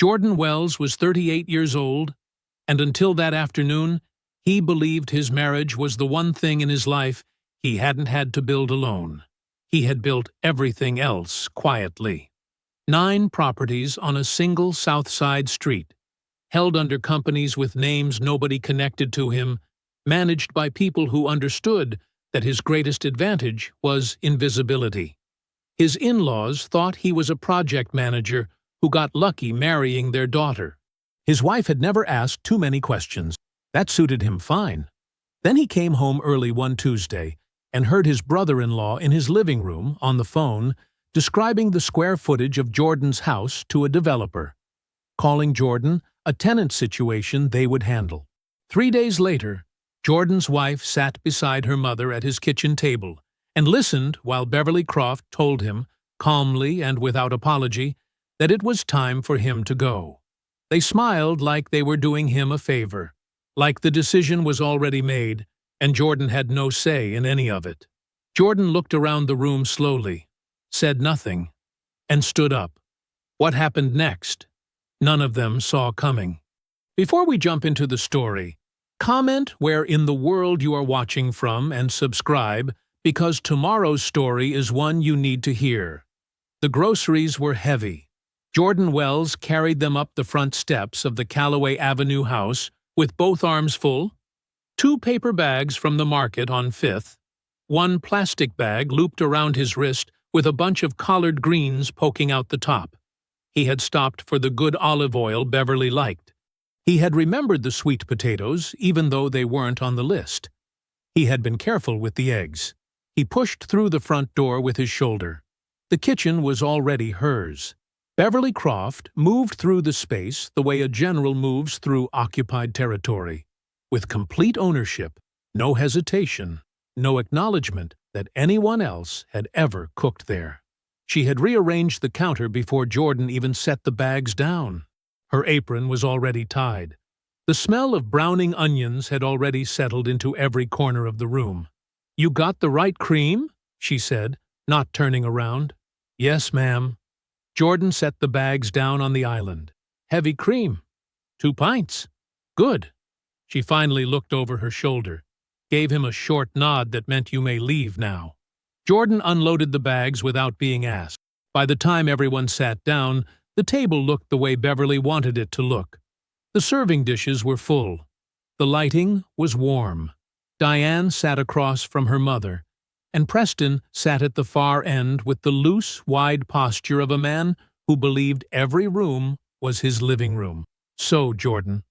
Jordan Wells was 38 years old, and until that afternoon, he believed his marriage was the one thing in his life he hadn't had to build alone. He had built everything else quietly. 9 properties on a single South Side street, held under companies with names nobody connected to him, managed by people who understood that his greatest advantage was invisibility. His in-laws thought he was a project manager who got lucky marrying their daughter. His wife had never asked too many questions. That suited him fine. Then he came home early one Tuesday and heard his brother-in-law in his living room, on the phone, describing the square footage of Jordan's house to a developer, calling Jordan a tenant situation they would handle. 3 days later, Jordan's wife sat beside her mother at his kitchen table and listened while Beverly Croft told him, calmly and without apology, that it was time for him to go. They smiled like they were doing him a favor, like the decision was already made and Jordan had no say in any of it. Jordan looked around the room slowly, said nothing, and stood up. What happened next? None of them saw coming. Before we jump into the story, comment where in the world you are watching from and subscribe, because tomorrow's story is one you need to hear. The groceries were heavy. Jordan Wells carried them up the front steps of the Callaway Avenue house with both arms full, 2 paper bags from the market on 5th, 1 plastic bag looped around his wrist with a bunch of collard greens poking out the top. He had stopped for the good olive oil Beverly liked. He had remembered the sweet potatoes, even though they weren't on the list. He had been careful with the eggs. He pushed through the front door with his shoulder. The kitchen was already hers. Beverly Croft moved through the space the way a general moves through occupied territory, with complete ownership, no hesitation, no acknowledgement that anyone else had ever cooked there. She had rearranged the counter before Jordan even set the bags down. Her apron was already tied. The smell of browning onions had already settled into every corner of the room. "You got the right cream?" she said, not turning around. "Yes, ma'am." Jordan set the bags down on the island. "Heavy cream. 2 pints. Good." She finally looked over her shoulder, gave him a short nod that meant you may leave now. Jordan unloaded the bags without being asked. By the time everyone sat down, the table looked the way Beverly wanted it to look. The serving dishes were full. The lighting was warm. Diane sat across from her mother, and Preston sat at the far end with the loose, wide posture of a man who believed every room was his living room. "So, Jordan."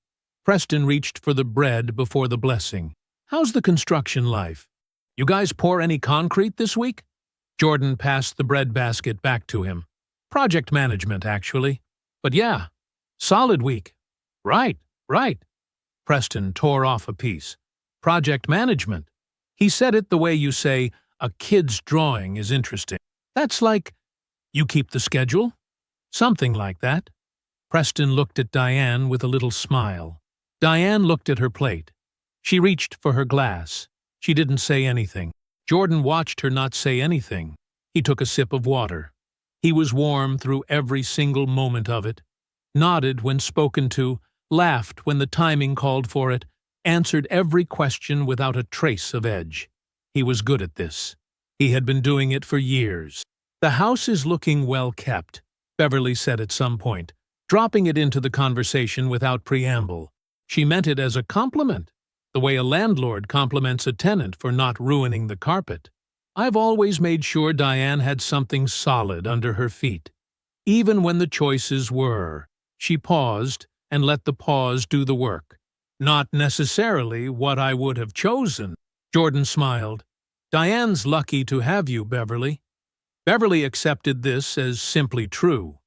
Preston reached for the bread before the blessing. "How's the construction life? You guys pour any concrete this week?" Jordan passed the bread basket back to him. "Project management, actually. But yeah, solid week." Right. Preston tore off a piece. "Project management." He said it the way you say, "A kid's drawing is interesting." "That's like, you keep the schedule?" "Something like that." Preston looked at Diane with a little smile. Diane looked at her plate. She reached for her glass. She didn't say anything. Jordan watched her not say anything. He took a sip of water. He was warm through every single moment of it, nodded when spoken to, laughed when the timing called for it, answered every question without a trace of edge. He was good at this. He had been doing it for years. "The house is looking well kept," Beverly said at some point, dropping it into the conversation without preamble. She meant it as a compliment, the way a landlord compliments a tenant for not ruining the carpet. "I've always made sure Diane had something solid under her feet. Even when the choices were," she paused and let the pause do the work, "not necessarily what I would have chosen." Jordan smiled. "Diane's lucky to have you, Beverly." Beverly accepted this as simply true.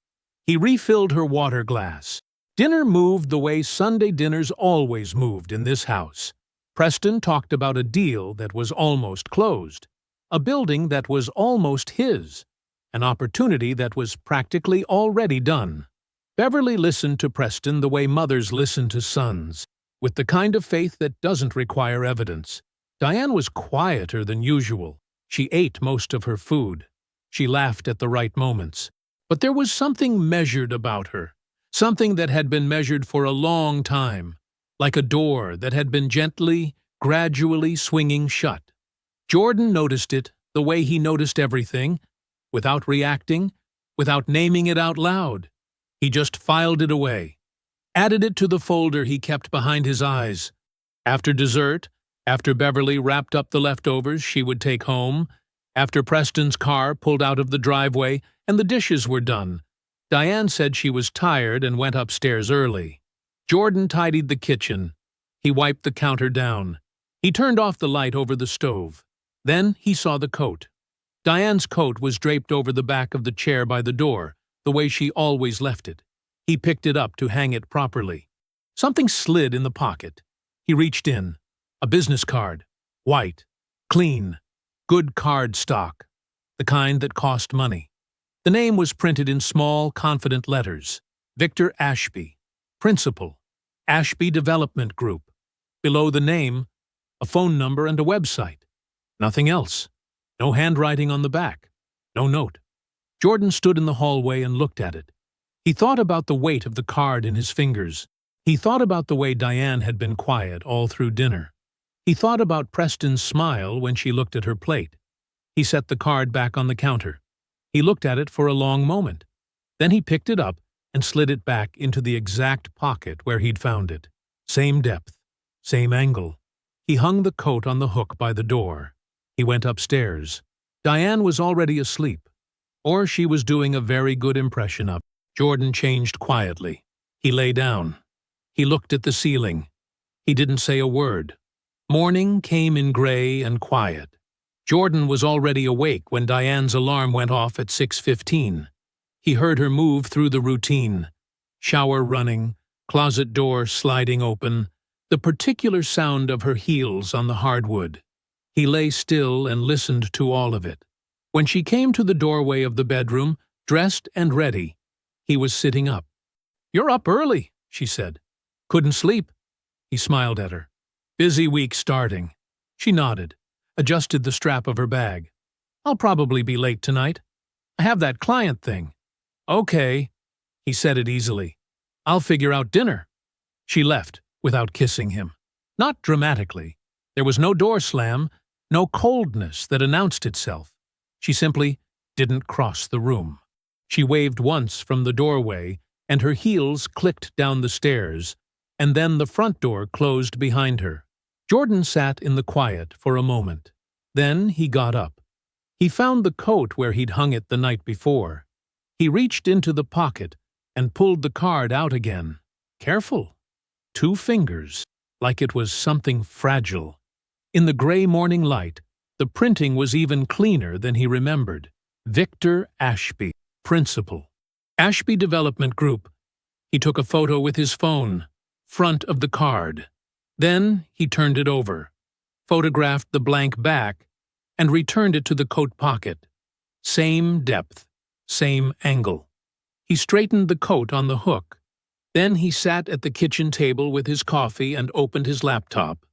He refilled her water glass. Dinner moved the way Sunday dinners always moved in this house. Preston talked about a deal that was almost closed, a building that was almost his, an opportunity that was practically already done. Beverly listened to Preston the way mothers listen to sons, with the kind of faith that doesn't require evidence. Diane was quieter than usual. She ate most of her food. She laughed at the right moments. But there was something measured about her, Something that had been measured for a long time, like a door that had been gently, gradually swinging shut. Jordan noticed it the way he noticed everything, without reacting, without naming it out loud. He just filed it away, added it to the folder he kept behind his eyes. After dessert, after Beverly wrapped up the leftovers she would take home, after Preston's car pulled out of the driveway and the dishes were done, Diane said she was tired and went upstairs early. Jordan tidied the kitchen. He wiped the counter down. He turned off the light over the stove. Then he saw the coat. Diane's coat was draped over the back of the chair by the door, the way she always left it. He picked it up to hang it properly. Something slid in the pocket. He reached in. A business card. White. Clean. Good card stock. The kind that cost money. The name was printed in small, confident letters. Victor Ashby. Principal. Ashby Development Group. Below the name, a phone number and a website. Nothing else. No handwriting on the back. No note. Jordan stood in the hallway and looked at it. He thought about the weight of the card in his fingers. He thought about the way Diane had been quiet all through dinner. He thought about Preston's smile when she looked at her plate. He set the card back on the counter. He looked at it for a long moment. Then he picked it up and slid it back into the exact pocket where he'd found it. Same depth. Same angle. He hung the coat on the hook by the door. He went upstairs. Diane was already asleep, or she was doing a very good impression of. Jordan changed quietly. He lay down. He looked at the ceiling. He didn't say a word. Morning came in gray and quiet. Jordan was already awake when Diane's alarm went off at 6:15. He heard her move through the routine. Shower running, closet door sliding open, the particular sound of her heels on the hardwood. He lay still and listened to all of it. When she came to the doorway of the bedroom, dressed and ready, he was sitting up. "You're up early," she said. "Couldn't sleep." He smiled at her. "Busy week starting." She nodded, adjusted the strap of her bag. "I'll probably be late tonight. I have that client thing." "Okay," he said it easily. "I'll figure out dinner." She left without kissing him. Not dramatically. There was no door slam, no coldness that announced itself. She simply didn't cross the room. She waved once from the doorway, and her heels clicked down the stairs, and then the front door closed behind her. Jordan sat in the quiet for a moment. Then he got up. He found the coat where he'd hung it the night before. He reached into the pocket and pulled the card out again. Careful. 2 fingers, like it was something fragile. In the gray morning light, the printing was even cleaner than he remembered. Victor Ashby, Principal. Ashby Development Group. He took a photo with his phone, front of the card. Then he turned it over, photographed the blank back, and returned it to the coat pocket. Same depth, same angle. He straightened the coat on the hook. Then he sat at the kitchen table with his coffee and opened his laptop.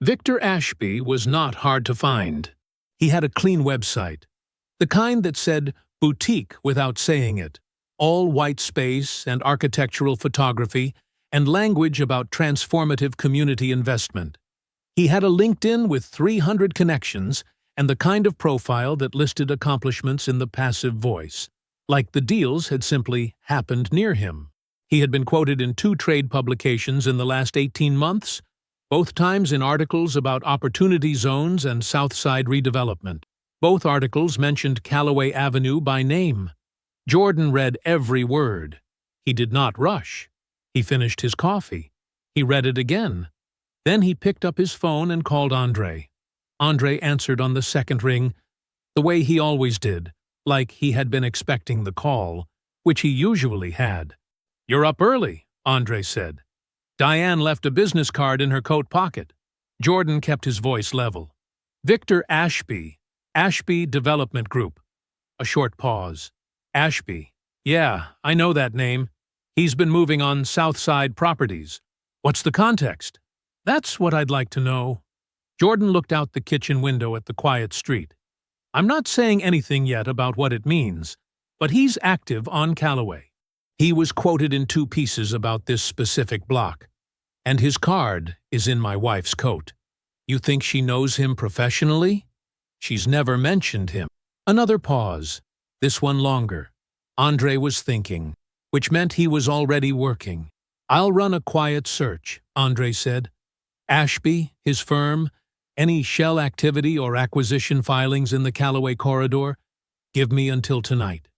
Victor Ashby was not hard to find. He had a clean website, the kind that said boutique without saying it, all white space and architectural photography and language about transformative community investment. He had a LinkedIn with 300 connections and the kind of profile that listed accomplishments in the passive voice, like the deals had simply happened near him. He had been quoted in 2 trade publications in the last 18 months, both times in articles about opportunity zones and Southside redevelopment. Both articles mentioned Callaway Avenue by name. Jordan read every word. He did not rush. He finished his coffee. He read it again. Then he picked up his phone and called Andre. Andre answered on the second ring, the way he always did, like he had been expecting the call, which he usually had. "You're up early," Andre said. Diane left a business card in her coat pocket. Jordan kept his voice level. "Victor Ashby, Ashby Development Group." A short pause. "Ashby. Yeah, I know that name. He's been moving on Southside properties. What's the context?" "That's what I'd like to know." Jordan looked out the kitchen window at the quiet street. "I'm not saying anything yet about what it means, but he's active on Callaway. He was quoted in 2 pieces about this specific block. And his card is in my wife's coat. You think she knows him professionally? She's never mentioned him. Another pause, this one longer. Andre was thinking, which meant he was already working. I'll run a quiet search, Andre said. Ashby, his firm, any shell activity or acquisition filings in the Callaway corridor? Give me until tonight.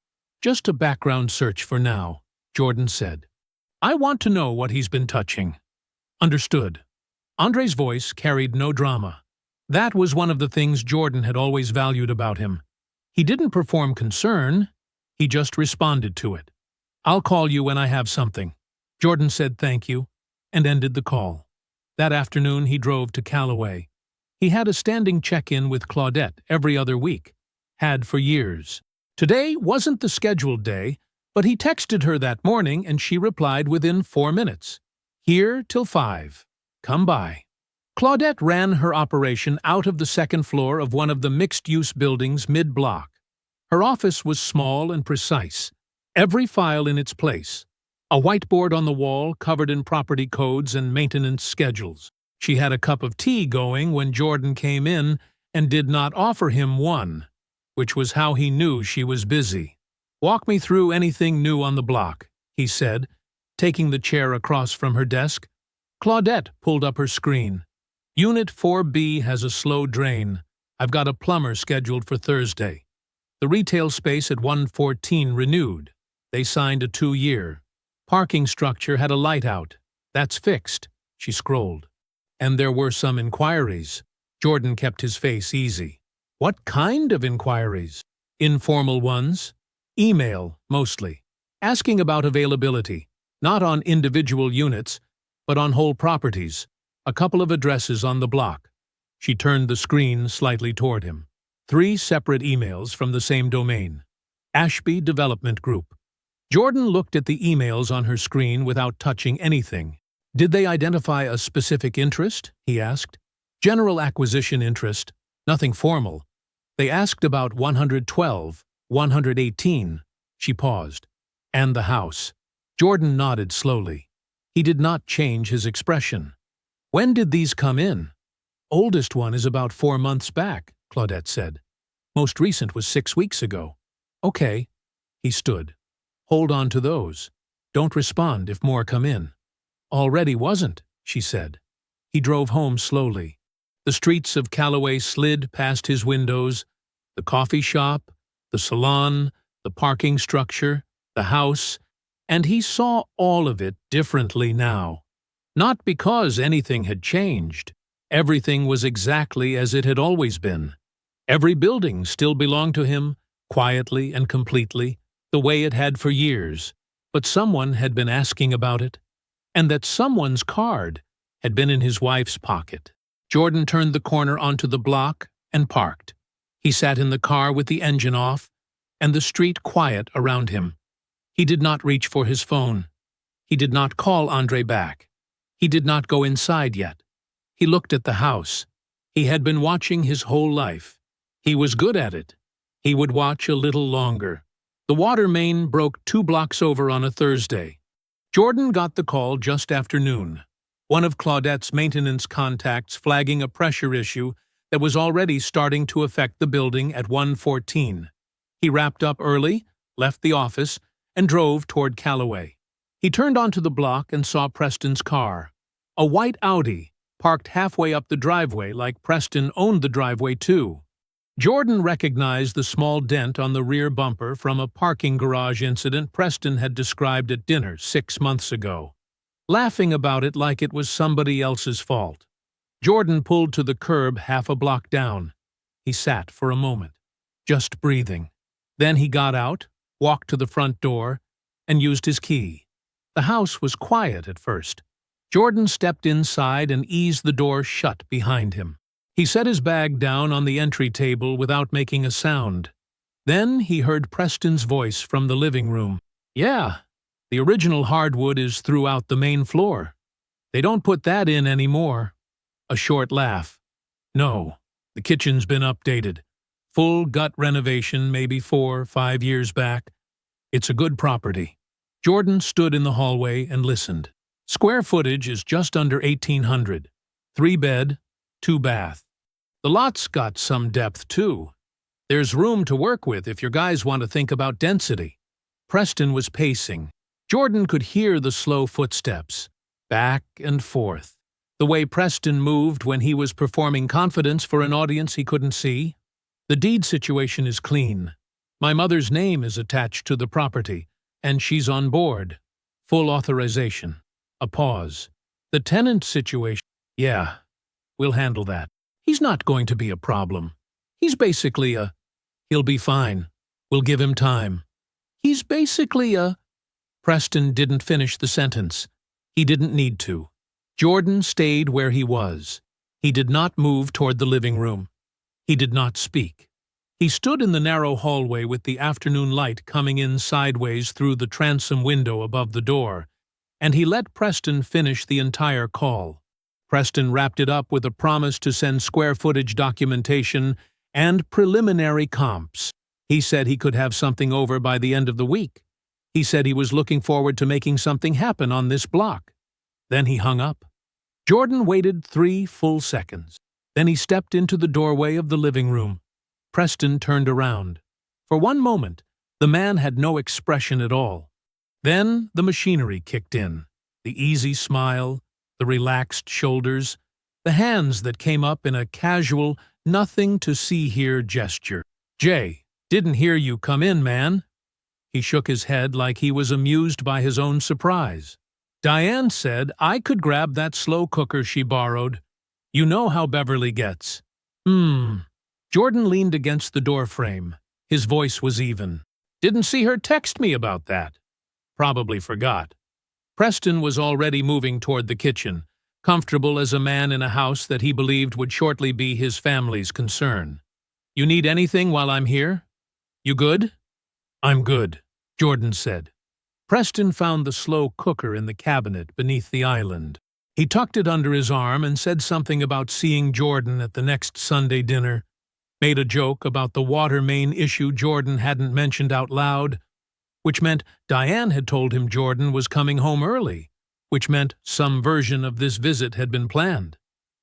Just a background search for now, Jordan said. I want to know what he's been touching. Understood. Andre's voice carried no drama. That was one of the things Jordan had always valued about him. He didn't perform concern, he just responded to it. I'll call you when I have something. Jordan said thank you, and ended the call. That afternoon he drove to Callaway. He had a standing check-in with Claudette every other week. Had for years. Today wasn't the scheduled day, but he texted her that morning and she replied within 4 minutes. Here till 5. Come by. Claudette ran her operation out of the second floor of one of the mixed-use buildings mid-block. Her office was small and precise, every file in its place. A whiteboard on the wall covered in property codes and maintenance schedules. She had a cup of tea going when Jordan came in and did not offer him one, which was how he knew she was busy. Walk me through anything new on the block, he said, taking the chair across from her desk. Claudette pulled up her screen. Unit 4B has a slow drain. I've got a plumber scheduled for Thursday. The retail space at 114 renewed. They signed a 2-year. Parking structure had a light out. That's fixed, she scrolled. And there were some inquiries. Jordan kept his face easy. What kind of inquiries? Informal ones. Email, mostly. Asking about availability, not on individual units, but on whole properties. A couple of addresses on the block. She turned the screen slightly toward him. 3 separate emails from the same domain. Ashby Development Group. Jordan looked at the emails on her screen without touching anything. Did they identify a specific interest? He asked. General acquisition interest. Nothing formal. They asked about 112, 118. She paused. And the house. Jordan nodded slowly. He did not change his expression. When did these come in? Oldest one is about 4 months back, Claudette said. Most recent was 6 weeks ago. Okay. He stood. Hold on to those. Don't respond if more come in. Already wasn't, she said. He drove home slowly. The streets of Callaway slid past his windows, the coffee shop, the salon, the parking structure, the house, and he saw all of it differently now. Not because anything had changed. Everything was exactly as it had always been. Every building still belonged to him, quietly and completely, the way it had for years. But someone had been asking about it, and that someone's card had been in his wife's pocket. Jordan turned the corner onto the block and parked. He sat in the car with the engine off, and the street quiet around him. He did not reach for his phone. He did not call Andre back. He did not go inside yet. He looked at the house. He had been watching his whole life. He was good at it. He would watch a little longer. The water main broke 2 blocks over on a Thursday. Jordan got the call just after noon. One of Claudette's maintenance contacts flagging a pressure issue that was already starting to affect the building at 114. He wrapped up early, left the office, and drove toward Callaway. He turned onto the block and saw Preston's car. A white Audi, parked halfway up the driveway like Preston owned the driveway too. Jordan recognized the small dent on the rear bumper from a parking garage incident Preston had described at dinner 6 months ago, laughing about it like it was somebody else's fault. Jordan pulled to the curb half a block down. He sat for a moment, just breathing. Then he got out, walked to the front door, and used his key. The house was quiet at first. Jordan stepped inside and eased the door shut behind him. He set his bag down on the entry table without making a sound. Then he heard Preston's voice from the living room. Yeah, the original hardwood is throughout the main floor. They don't put that in anymore. A short laugh. No, the kitchen's been updated. Full gut renovation maybe 4 or 5 years back. It's a good property. Jordan stood in the hallway and listened. Square footage is just under 1,800. 3-bed, 2-bath. The lot's got some depth, too. There's room to work with if your guys want to think about density. Preston was pacing. Jordan could hear the slow footsteps, back and forth. The way Preston moved when he was performing confidence for an audience he couldn't see. The deed situation is clean. My mother's name is attached to the property, and she's on board. Full authorization. A pause. The tenant situation. Yeah, we'll handle that. He's not going to be a problem. He's basically a... He'll be fine. We'll give him time. He's basically a... Preston didn't finish the sentence. He didn't need to. Jordan stayed where he was. He did not move toward the living room. He did not speak. He stood in the narrow hallway with the afternoon light coming in sideways through the transom window above the door, and he let Preston finish the entire call. Preston wrapped it up with a promise to send square footage documentation and preliminary comps. He said he could have something over by the end of the week. He said he was looking forward to making something happen on this block. Then he hung up. Jordan waited 3 full seconds. Then he stepped into the doorway of the living room. Preston turned around. For one moment, the man had no expression at all. Then the machinery kicked in. The easy smile, the relaxed shoulders, the hands that came up in a casual, nothing-to-see-here gesture. "Jay, didn't hear you come in, man." He shook his head like he was amused by his own surprise. "Diane said I could grab that slow cooker she borrowed. You know how Beverly gets." Jordan leaned against the doorframe. His voice was even. "Didn't see her text me about that." Probably forgot. Preston was already moving toward the kitchen, comfortable as a man in a house that he believed would shortly be his family's concern. "You need anything while I'm here? You good?" "I'm good," Jordan said. Preston found the slow cooker in the cabinet beneath the island. He tucked it under his arm and said something about seeing Jordan at the next Sunday dinner, made a joke about the water main issue Jordan hadn't mentioned out loud, which meant Diane had told him Jordan was coming home early, which meant some version of this visit had been planned.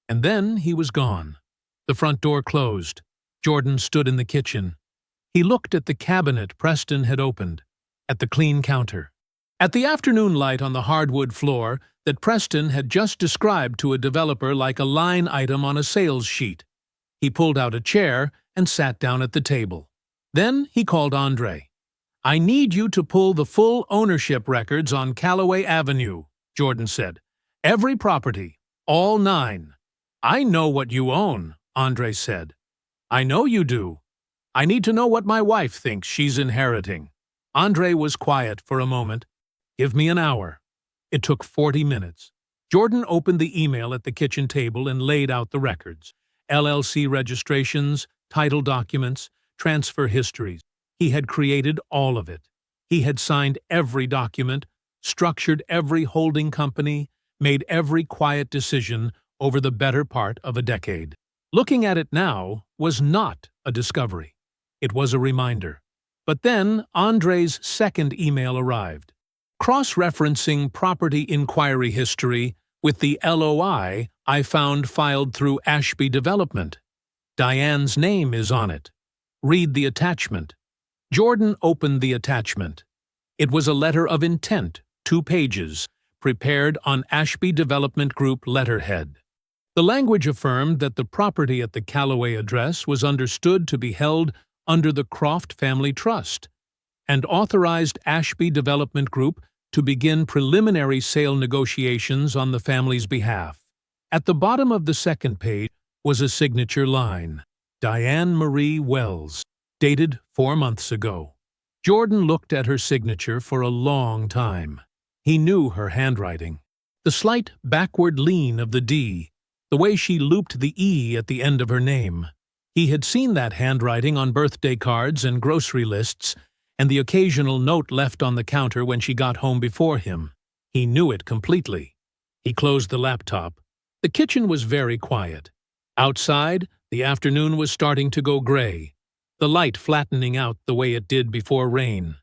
And then he was gone. The front door closed. Jordan stood in the kitchen. He looked at the cabinet Preston had opened, at the clean counter, at the afternoon light on the hardwood floor that Preston had just described to a developer like a line item on a sales sheet. He pulled out a chair and sat down at the table. Then he called Andre. "I need you to pull the full ownership records on Callaway Avenue," Jordan said. "Every property, all 9. "I know what you own," Andre said. "I know you do. I need to know what my wife thinks she's inheriting." Andre was quiet for a moment. "Give me an hour." It took 40 minutes. Jordan opened the email at the kitchen table and laid out the records. LLC registrations, title documents, transfer histories. He had created all of it. He had signed every document, structured every holding company, made every quiet decision over the better part of a decade. Looking at it now was not a discovery. It was a reminder. But then Andre's second email arrived. Cross-referencing property inquiry history with the LOI I found filed through Ashby Development. Diane's name is on it. Read the attachment. Jordan opened the attachment. It was a letter of intent, 2 pages, prepared on Ashby Development Group letterhead. The language affirmed that the property at the Callaway address was understood to be held under the Croft Family Trust, and authorized Ashby Development Group to begin preliminary sale negotiations on the family's behalf. At the bottom of the second page was a signature line, Diane Marie Wells, dated 4 months ago. Jordan looked at her signature for a long time. He knew her handwriting. The slight backward lean of the D, the way she looped the E at the end of her name. He had seen that handwriting on birthday cards and grocery lists, and the occasional note left on the counter when she got home before him. He knew it completely. He closed the laptop. The kitchen was very quiet. Outside, the afternoon was starting to go gray, the light flattening out the way it did before rain.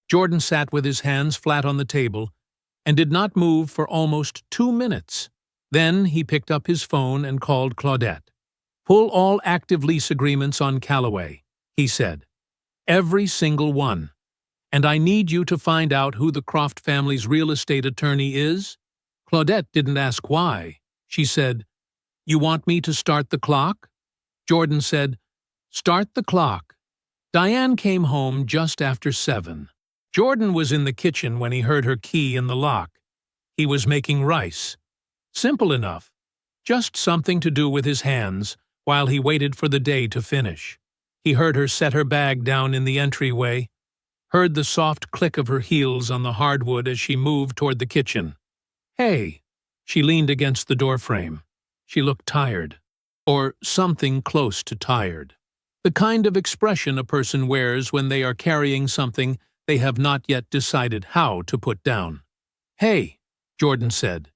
Jordan sat with his hands flat on the table and did not move for almost 2 minutes. Then he picked up his phone and called Claudette. "Pull all active lease agreements on Callaway," he said. "Every single one. And I need you to find out who the Croft family's real estate attorney is." Claudette didn't ask why. She said, "You want me to start the clock?" Jordan said, "Start the clock." Diane came home just after 7. Jordan was in the kitchen when he heard her key in the lock. He was making rice. Simple enough. Just something to do with his hands while he waited for the day to finish. He heard her set her bag down in the entryway, heard the soft click of her heels on the hardwood as she moved toward the kitchen. "Hey." She leaned against the doorframe. She looked tired. Or something close to tired. The kind of expression a person wears when they are carrying something they have not yet decided how to put down. "Hey," Jordan said.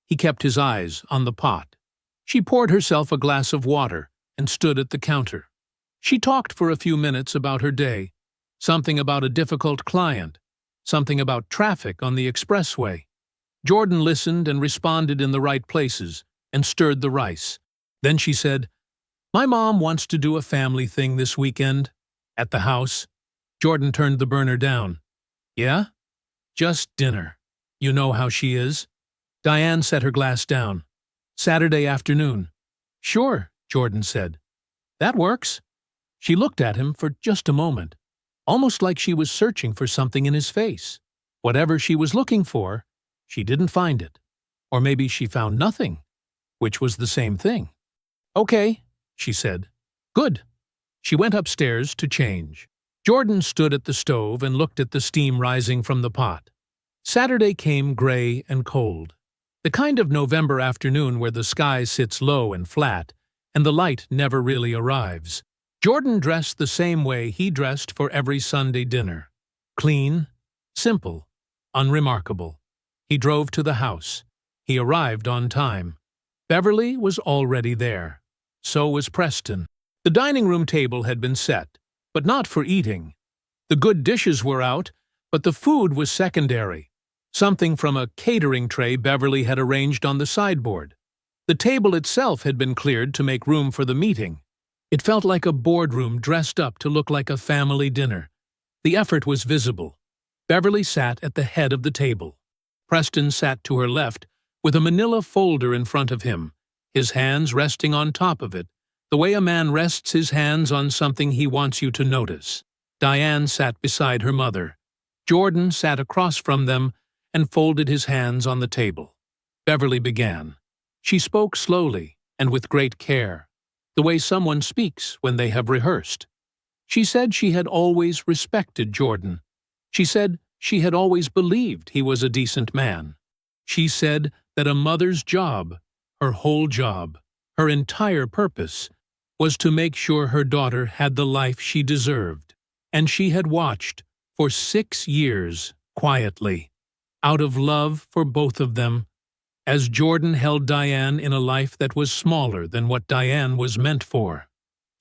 He kept his eyes on the pot. She poured herself a glass of water and stood at the counter. She talked for a few minutes about her day, something about a difficult client, something about traffic on the expressway. Jordan listened and responded in the right places and stirred the rice. Then she said, "My mom wants to do a family thing this weekend. At the house." Jordan turned the burner down. "Yeah? Just dinner. You know how she is." Diane set her glass down. "Saturday afternoon." "Sure," Jordan said. "That works." She looked at him for just a moment, almost like she was searching for something in his face. Whatever she was looking for, she didn't find it. Or maybe she found nothing, which was the same thing. "Okay," she said. "Good." She went upstairs to change. Jordan stood at the stove and looked at the steam rising from the pot. Saturday came gray and cold. The kind of November afternoon where the sky sits low and flat, and the light never really arrives. Jordan dressed the same way he dressed for every Sunday dinner. Clean, simple, unremarkable. He drove to the house. He arrived on time. Beverly was already there. So was Preston. The dining room table had been set, but not for eating. The good dishes were out, but the food was secondary. Something from a catering tray Beverly had arranged on the sideboard. The table itself had been cleared to make room for the meeting. It felt like a boardroom dressed up to look like a family dinner. The effort was visible. Beverly sat at the head of the table. Preston sat to her left with a manila folder in front of him, his hands resting on top of it, the way a man rests his hands on something he wants you to notice. Diane sat beside her mother. Jordan sat across from them and folded his hands on the table. Beverly began. She spoke slowly and with great care, the way someone speaks when they have rehearsed. She said she had always respected Jordan. She said she had always believed he was a decent man. She said that a mother's job, her whole job, her entire purpose, was to make sure her daughter had the life she deserved. And she had watched for 6 years, quietly, out of love for both of them, as Jordan held Diane in a life that was smaller than what Diane was meant for.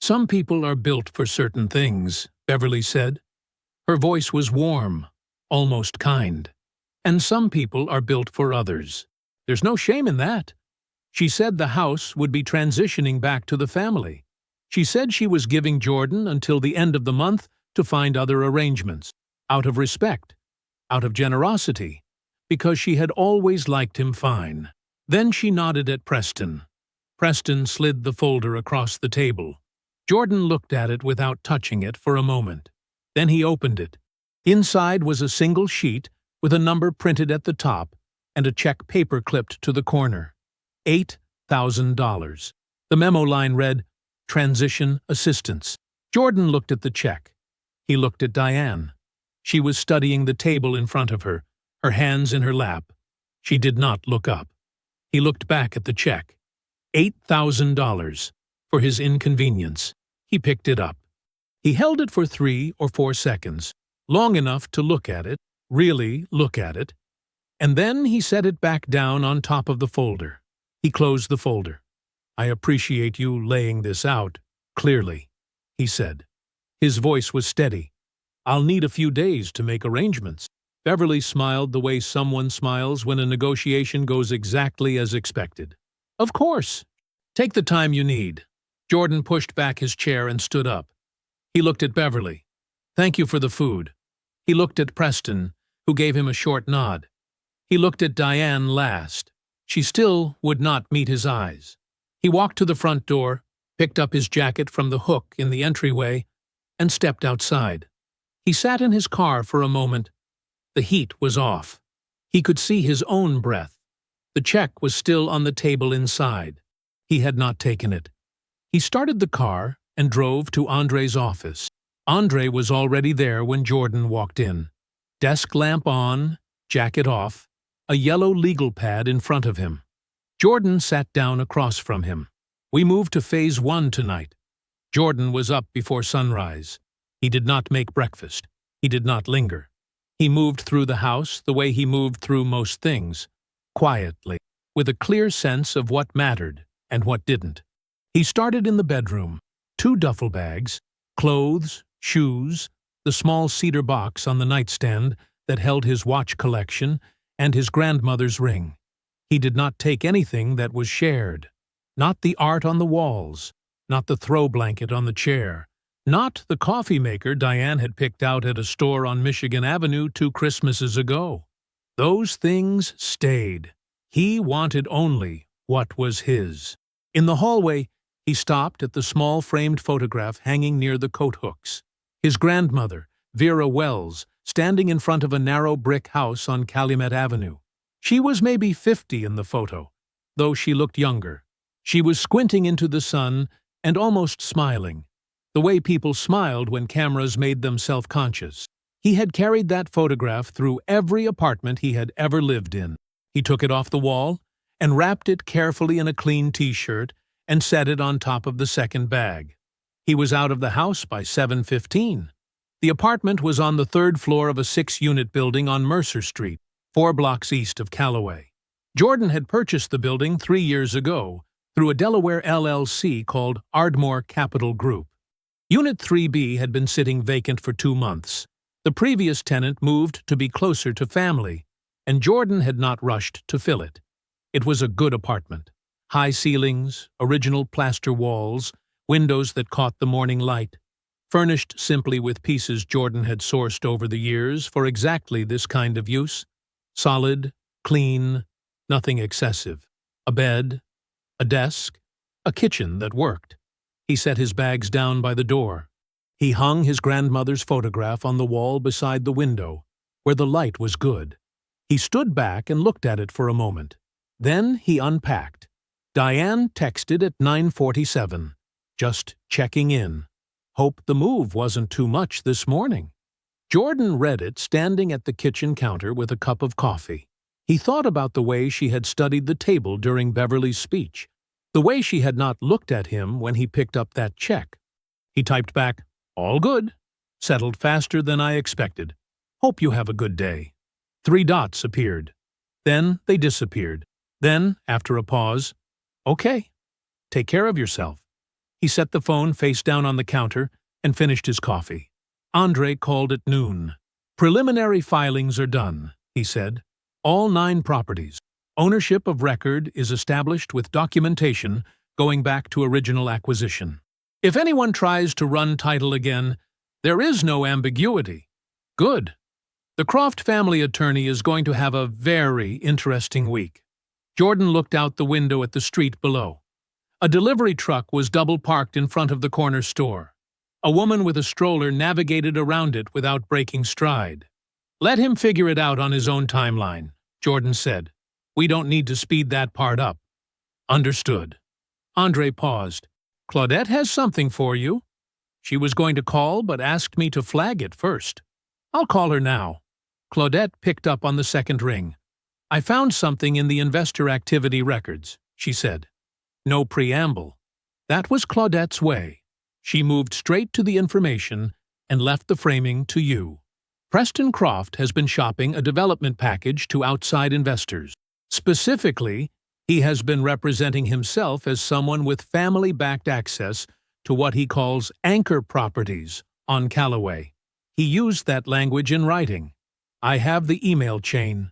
"Some people are built for certain things," Beverly said. Her voice was warm, almost kind. "And some people are built for others. There's no shame in that." She said the house would be transitioning back to the family. She said she was giving Jordan until the end of the month to find other arrangements, out of respect, out of generosity, because she had always liked him fine. Then she nodded at Preston. Preston slid the folder across the table. Jordan looked at it without touching it for a moment. Then he opened it. Inside was a single sheet with a number printed at the top and a check paper clipped to the corner. $8,000. The memo line read, "Transition Assistance." Jordan looked at the check. He looked at Diane. She was studying the table in front of her, her hands in her lap. She did not look up. He looked back at the check. $8,000 for his inconvenience. He picked it up. He held it for 3 or 4 seconds, long enough to look at it, really look at it, and then he set it back down on top of the folder. He closed the folder. "I appreciate you laying this out, clearly," he said. His voice was steady. I'll need a few days to make arrangements. Beverly smiled the way someone smiles when a negotiation goes exactly as expected. Of course. Take the time you need. Jordan pushed back his chair and stood up. He looked at Beverly. Thank you for the food. He looked at Preston, who gave him a short nod. He looked at Diane last. She still would not meet his eyes. He walked to the front door, picked up his jacket from the hook in the entryway, and stepped outside. He sat in his car for a moment. The heat was off. He could see his own breath. The check was still on the table inside. He had not taken it. He started the car and drove to Andre's office. Andre was already there when Jordan walked in. Desk lamp on, jacket off, a yellow legal pad in front of him. Jordan sat down across from him. We moved to Phase 1 tonight. Jordan was up before sunrise. He did not make breakfast. He did not linger. He moved through the house the way he moved through most things, quietly, with a clear sense of what mattered and what didn't. He started in the bedroom. 2 duffel bags, clothes, shoes, the small cedar box on the nightstand that held his watch collection, and his grandmother's ring. He did not take anything that was shared. Not the art on the walls, not the throw blanket on the chair, not the coffee maker Diane had picked out at a store on Michigan Avenue 2 Christmases ago. Those things stayed. He wanted only what was his. In the hallway, he stopped at the small framed photograph hanging near the coat hooks. His grandmother, Vera Wells, standing in front of a narrow brick house on Calumet Avenue. She was maybe 50 in the photo, though she looked younger. She was squinting into the sun and almost smiling, the way people smiled when cameras made them self-conscious. He had carried that photograph through every apartment he had ever lived in. He took it off the wall and wrapped it carefully in a clean t-shirt and set it on top of the second bag. He was out of the house by 7:15. The apartment was on the 3rd floor of a 6-unit building on Mercer Street, 4 blocks east of Callaway. Jordan had purchased the building 3 years ago through a Delaware LLC called Ardmore Capital Group. Unit 3B had been sitting vacant for 2 months. The previous tenant moved to be closer to family, and Jordan had not rushed to fill it. It was a good apartment. High ceilings, original plaster walls, windows that caught the morning light. Furnished simply with pieces Jordan had sourced over the years for exactly this kind of use. Solid, clean, nothing excessive. A bed, a desk, a kitchen that worked. He set his bags down by the door. He hung his grandmother's photograph on the wall beside the window, where the light was good. He stood back and looked at it for a moment. Then he unpacked. Diane texted at 9:47, just checking in. Hope the move wasn't too much this morning. Jordan read it standing at the kitchen counter with a cup of coffee. He thought about the way she had studied the table during Beverly's speech, the way she had not looked at him when he picked up that check. He typed back, "All good. Settled faster than I expected. Hope you have a good day." 3 dots appeared. Then they disappeared. Then, after a pause, "Okay. Take care of yourself." He set the phone face down on the counter and finished his coffee. Andre called at noon. "Preliminary filings are done," he said. "All 9 properties. Ownership of record is established with documentation going back to original acquisition. If anyone tries to run title again, there is no ambiguity. Good. The Croft family attorney is going to have a very interesting week." Jordan looked out the window at the street below. A delivery truck was double-parked in front of the corner store. A woman with a stroller navigated around it without breaking stride. "Let him figure it out on his own timeline," Jordan said. "We don't need to speed that part up." "Understood." Andre paused. "Claudette has something for you. She was going to call but asked me to flag it first. I'll call her now." Claudette picked up on the second ring. "I found something in the investor activity records," she said. No preamble. That was Claudette's way. She moved straight to the information and left the framing to you. Preston Croft has been shopping a development package to outside investors. Specifically, he has been representing himself as someone with family-backed access to what he calls anchor properties on Callaway. He used that language in writing. I have the email chain.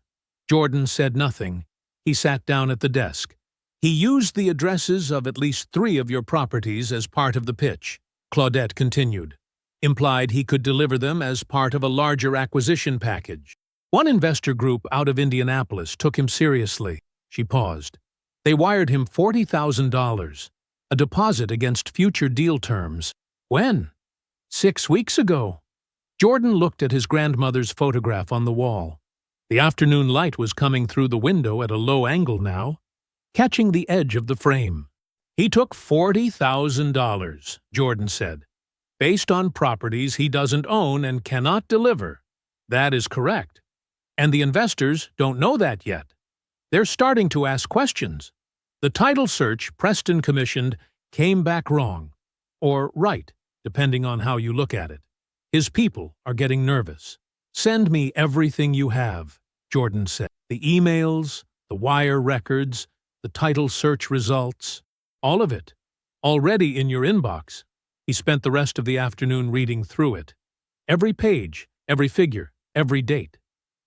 Jordan said nothing. He sat down at the desk. He used the addresses of at least 3 of your properties as part of the pitch, Claudette continued. Implied he could deliver them as part of a larger acquisition package. One investor group out of Indianapolis took him seriously. She paused. They wired him $40,000, a deposit against future deal terms. When? 6 weeks ago. Jordan looked at his grandmother's photograph on the wall. The afternoon light was coming through the window at a low angle now, catching the edge of the frame. He took $40,000, Jordan said, based on properties he doesn't own and cannot deliver. That is correct. And the investors don't know that yet. They're starting to ask questions. The title search Preston commissioned came back wrong, or right, depending on how you look at it. His people are getting nervous. Send me everything you have, Jordan said. The emails, the wire records, the title search results, all of it, already in your inbox. He spent the rest of the afternoon reading through it. Every page, every figure, every date.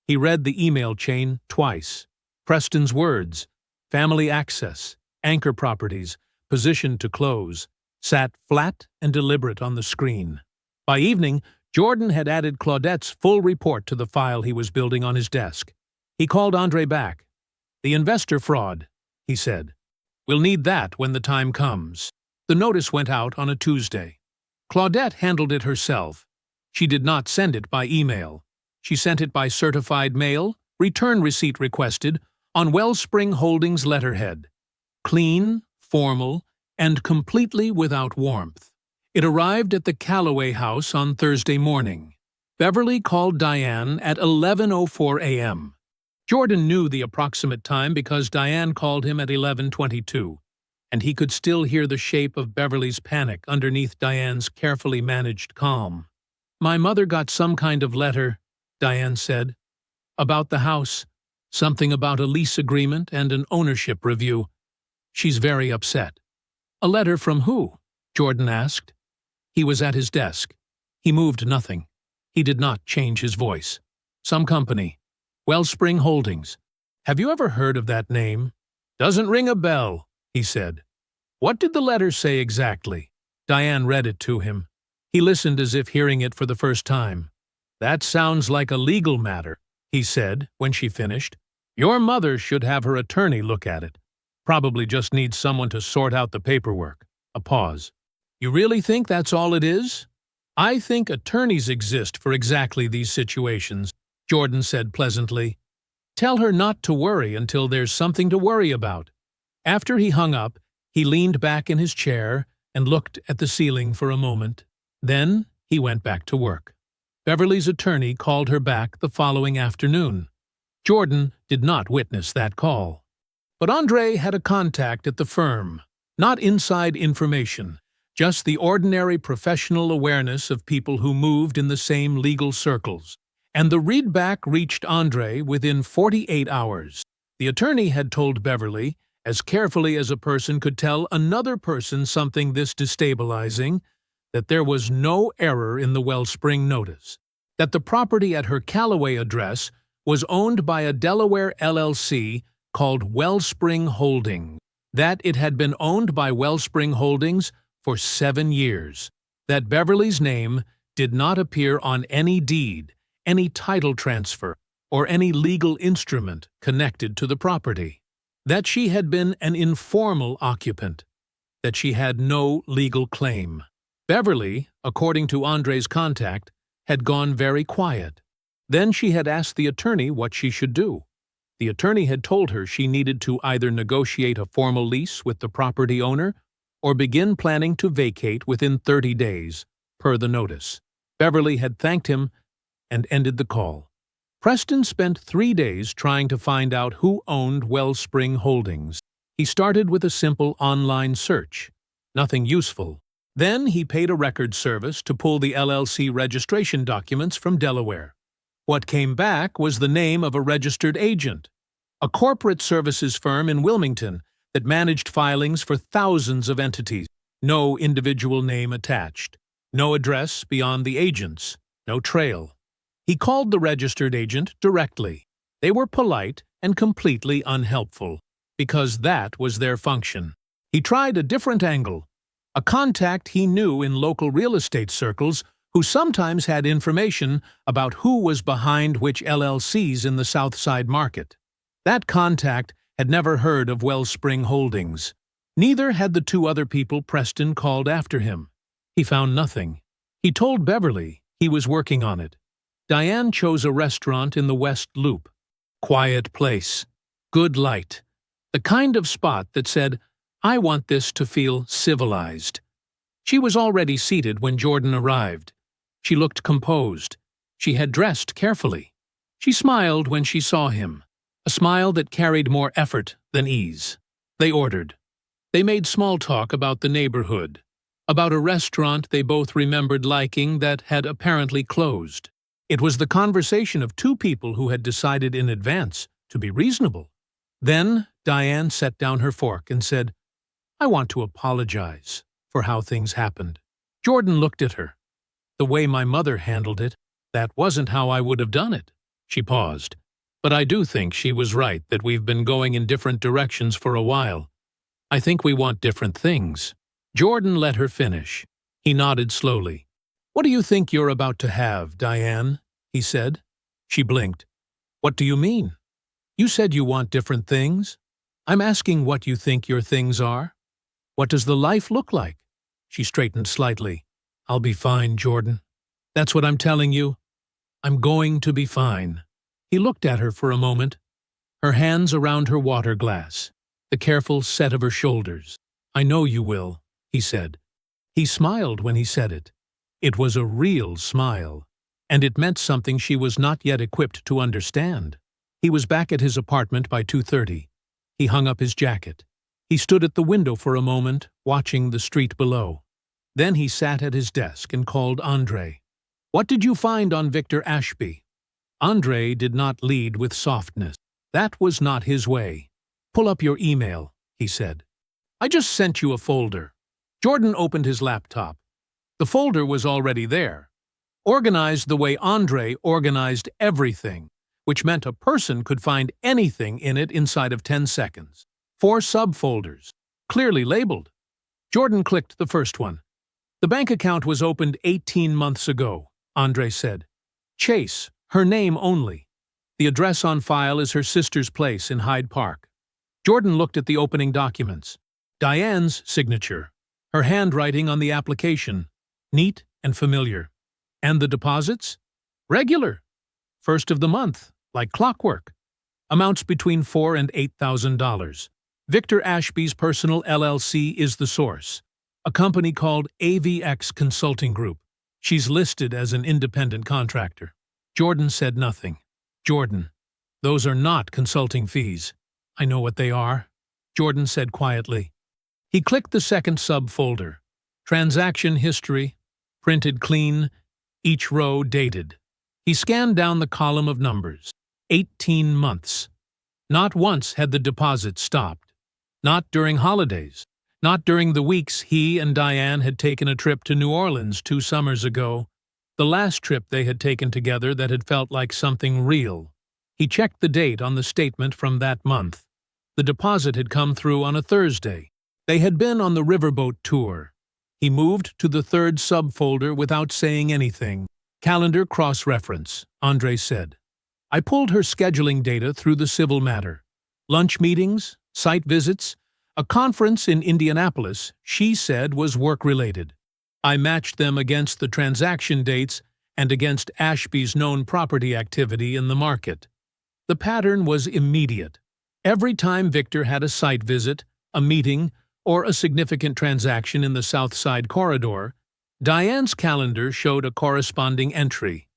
He read the email chain twice. Preston's words, family access, anchor properties, position to close, sat flat and deliberate on the screen. By evening, Jordan had added Claudette's full report to the file he was building on his desk. He called Andre back. The investor fraud, he said. We'll need that when the time comes. The notice went out on a Tuesday. Claudette handled it herself. She did not send it by email. She sent it by certified mail, return receipt requested, on Wellspring Holdings letterhead. Clean, formal, and completely without warmth. It arrived at the Calloway house on Thursday morning. Beverly called Diane at 11:04 a.m. Jordan knew the approximate time because Diane called him at 11:22, and he could still hear the shape of Beverly's panic underneath Diane's carefully managed calm. My mother got some kind of letter, Diane said, about the house, something about a lease agreement and an ownership review. She's very upset. A letter from who? Jordan asked. He was at his desk. He moved nothing. He did not change his voice. Some company. Wellspring Holdings. Have you ever heard of that name? Doesn't ring a bell, he said. What did the letter say exactly? Diane read it to him. He listened as if hearing it for the first time. That sounds like a legal matter, he said when she finished. Your mother should have her attorney look at it. Probably just needs someone to sort out the paperwork. A pause. You really think that's all it is? I think attorneys exist for exactly these situations, Jordan said pleasantly. Tell her not to worry until there's something to worry about. After he hung up, he leaned back in his chair and looked at the ceiling for a moment. Then he went back to work. Beverly's attorney called her back the following afternoon. Jordan did not witness that call. But Andre had a contact at the firm. Not inside information, just the ordinary professional awareness of people who moved in the same legal circles. And the readback reached Andre within 48 hours. The attorney had told Beverly, as carefully as a person could tell another person something this destabilizing, that there was no error in the Wellspring notice, that the property at her Calloway address was owned by a Delaware LLC called Wellspring Holdings, that it had been owned by Wellspring Holdings for 7 years, that Beverly's name did not appear on any deed, any title transfer, or any legal instrument connected to the property, that she had been an informal occupant, that she had no legal claim. Beverly, according to Andre's contact, had gone very quiet. Then she had asked the attorney what she should do. The attorney had told her she needed to either negotiate a formal lease with the property owner or begin planning to vacate within 30 days, per the notice. Beverly had thanked him and ended the call. Preston spent 3 days trying to find out who owned Wellspring Holdings. He started with a simple online search. Nothing useful. Then he paid a record service to pull the LLC registration documents from Delaware. What came back was the name of a registered agent, a corporate services firm in Wilmington that managed filings for thousands of entities. No individual name attached. No address beyond the agent's. no trail. He called the registered agent directly. They were polite and completely unhelpful, because that was their function. He tried a different angle, a contact he knew in local real estate circles who sometimes had information about who was behind which LLCs in the South Side market. That contact had never heard of Wellspring Holdings. Neither had the two other people Preston called after him. He found nothing. He told Beverly he was working on it. Diane chose a restaurant in the West Loop. Quiet place. Good light. The kind of spot that said, "I want this to feel civilized." She was already seated when Jordan arrived. She looked composed. She had dressed carefully. She smiled when she saw him, a smile that carried more effort than ease. They ordered. They made small talk about the neighborhood, about a restaurant they both remembered liking that had apparently closed. It was the conversation of two people who had decided in advance to be reasonable. Then Diane set down her fork and said, "I want to apologize for how things happened." Jordan looked at her. "The way my mother handled it, that wasn't how I would have done it." She paused. "But I do think she was right that we've been going in different directions for a while. I think we want different things." Jordan let her finish. He nodded slowly. "What do you think you're about to have, Diane?" he said. She blinked. "What do you mean? You said you want different things. I'm asking what you think your things are. What does the life look like?" She straightened slightly. "I'll be fine, Jordan. That's what I'm telling you. I'm going to be fine." He looked at her for a moment, her hands around her water glass, the careful set of her shoulders. "I know you will," he said. He smiled when he said it. It was a real smile, and it meant something she was not yet equipped to understand. He was back at his apartment by 2:30. He hung up his jacket. He stood at the window for a moment, watching the street below. Then he sat at his desk and called Andre. "What did you find on Victor Ashby?" Andre did not lead with softness. That was not his way. "Pull up your email," he said. "I just sent you a folder." Jordan opened his laptop. The folder was already there, organized the way Andre organized everything, which meant a person could find anything in it inside of 10 seconds. 4 subfolders, clearly labeled. Jordan clicked the first one. "The bank account was opened 18 months ago," Andre said. "Chase, her name only. The address on file is her sister's place in Hyde Park." Jordan looked at the opening documents. Diane's signature, her handwriting on the application, neat and familiar. And the deposits? Regular. First of the month, like clockwork. Amounts between $4,000 and $8,000. Victor Ashby's personal LLC is the source, a company called AVX Consulting Group. She's listed as an independent contractor. Jordan said nothing. "Jordan, those are not consulting fees." "I know what they are," Jordan said quietly. He clicked the second subfolder. Transaction history, printed clean, each row dated. He scanned down the column of numbers. 18 months. Not once had the deposit stopped. Not during holidays. Not during the weeks he and Diane had taken a trip to New Orleans 2 summers ago. The last trip they had taken together that had felt like something real. He checked the date on the statement from that month. The deposit had come through on a Thursday. They had been on the riverboat tour. He moved to the third subfolder without saying anything. "Calendar cross-reference," Andre said. "I pulled her scheduling data through the civil matter. Lunch meetings, site visits, a conference in Indianapolis she said was work-related. I matched them against the transaction dates and against Ashby's known property activity in the market. The pattern was immediate. Every time Victor had a site visit, a meeting, or a significant transaction in the South Side corridor, Diane's calendar showed a corresponding entry.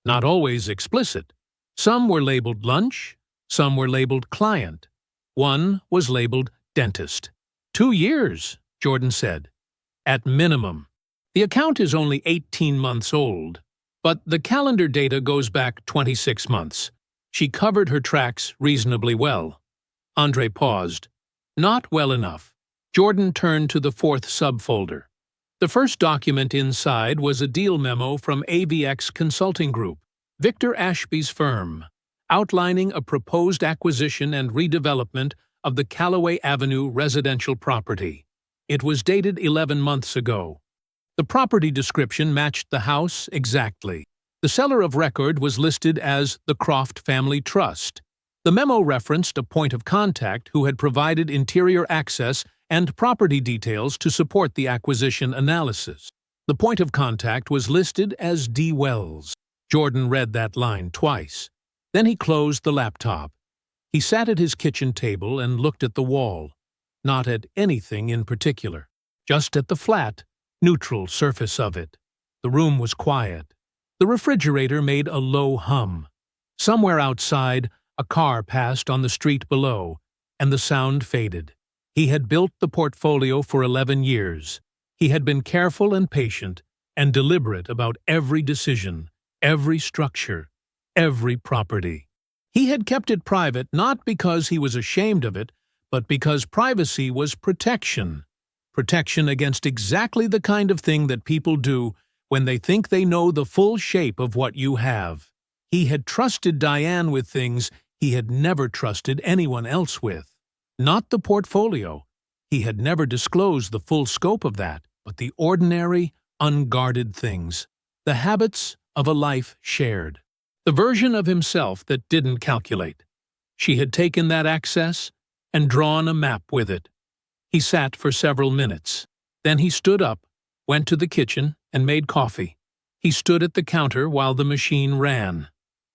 Not always explicit. Some were labeled lunch, some were labeled client. One was labeled dentist. 2 years, Jordan said. At minimum. The account is only 18 months old, but the calendar data goes back 26 months. She covered her tracks reasonably well. Andre paused. Not well enough. Jordan turned to the fourth subfolder. The first document inside was a deal memo from AVX Consulting Group, Victor Ashby's firm, outlining a proposed acquisition and redevelopment of the Callaway Avenue residential property. It was dated 11 months ago. The property description matched the house exactly. The seller of record was listed as the Croft Family Trust. The memo referenced a point of contact who had provided interior access and property details to support the acquisition analysis. The point of contact was listed as D. Wells. Jordan read that line twice. Then he closed the laptop. He sat at his kitchen table and looked at the wall, not at anything in particular, just at the flat, neutral surface of it. The room was quiet. The refrigerator made a low hum. Somewhere outside, a car passed on the street below, and the sound faded. He had built the portfolio for 11 years. He had been careful and patient and deliberate about every decision, every structure, every property. He had kept it private not because he was ashamed of it, but because privacy was protection. Protection against exactly the kind of thing that people do when they think they know the full shape of what you have. He had trusted Diane with things he had never trusted anyone else with. Not the portfolio. He had never disclosed the full scope of that, but the ordinary, unguarded things. The habits of a life shared. The version of himself that didn't calculate. She had taken that access and drawn a map with it. He sat for several minutes. Then he stood up, went to the kitchen, and made coffee. He stood at the counter while the machine ran.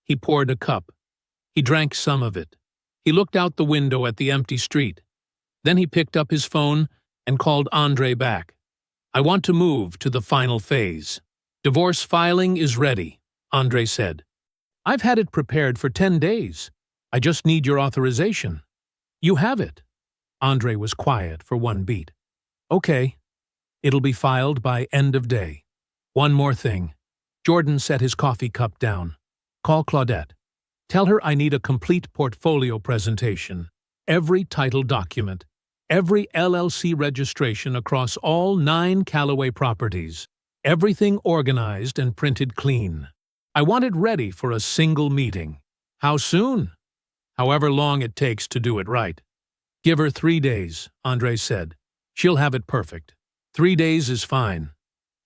He poured a cup. He drank some of it. He looked out the window at the empty street. Then he picked up his phone and called Andre back. "I want to move to the final phase." "Divorce filing is ready," Andre said. "I've had it prepared for 10 days. I just need your authorization." "You have it." Andre was quiet for one beat. "Okay. It'll be filed by end of day. One more thing." Jordan set his coffee cup down. "Call Claudette. Tell her I need a complete portfolio presentation. Every title document. Every LLC registration across all 9 Callaway properties. Everything organized and printed clean. I want it ready for a single meeting. How soon? However long it takes to do it right." "Give her 3 days," Andre said. "She'll have it perfect. 3 days is fine."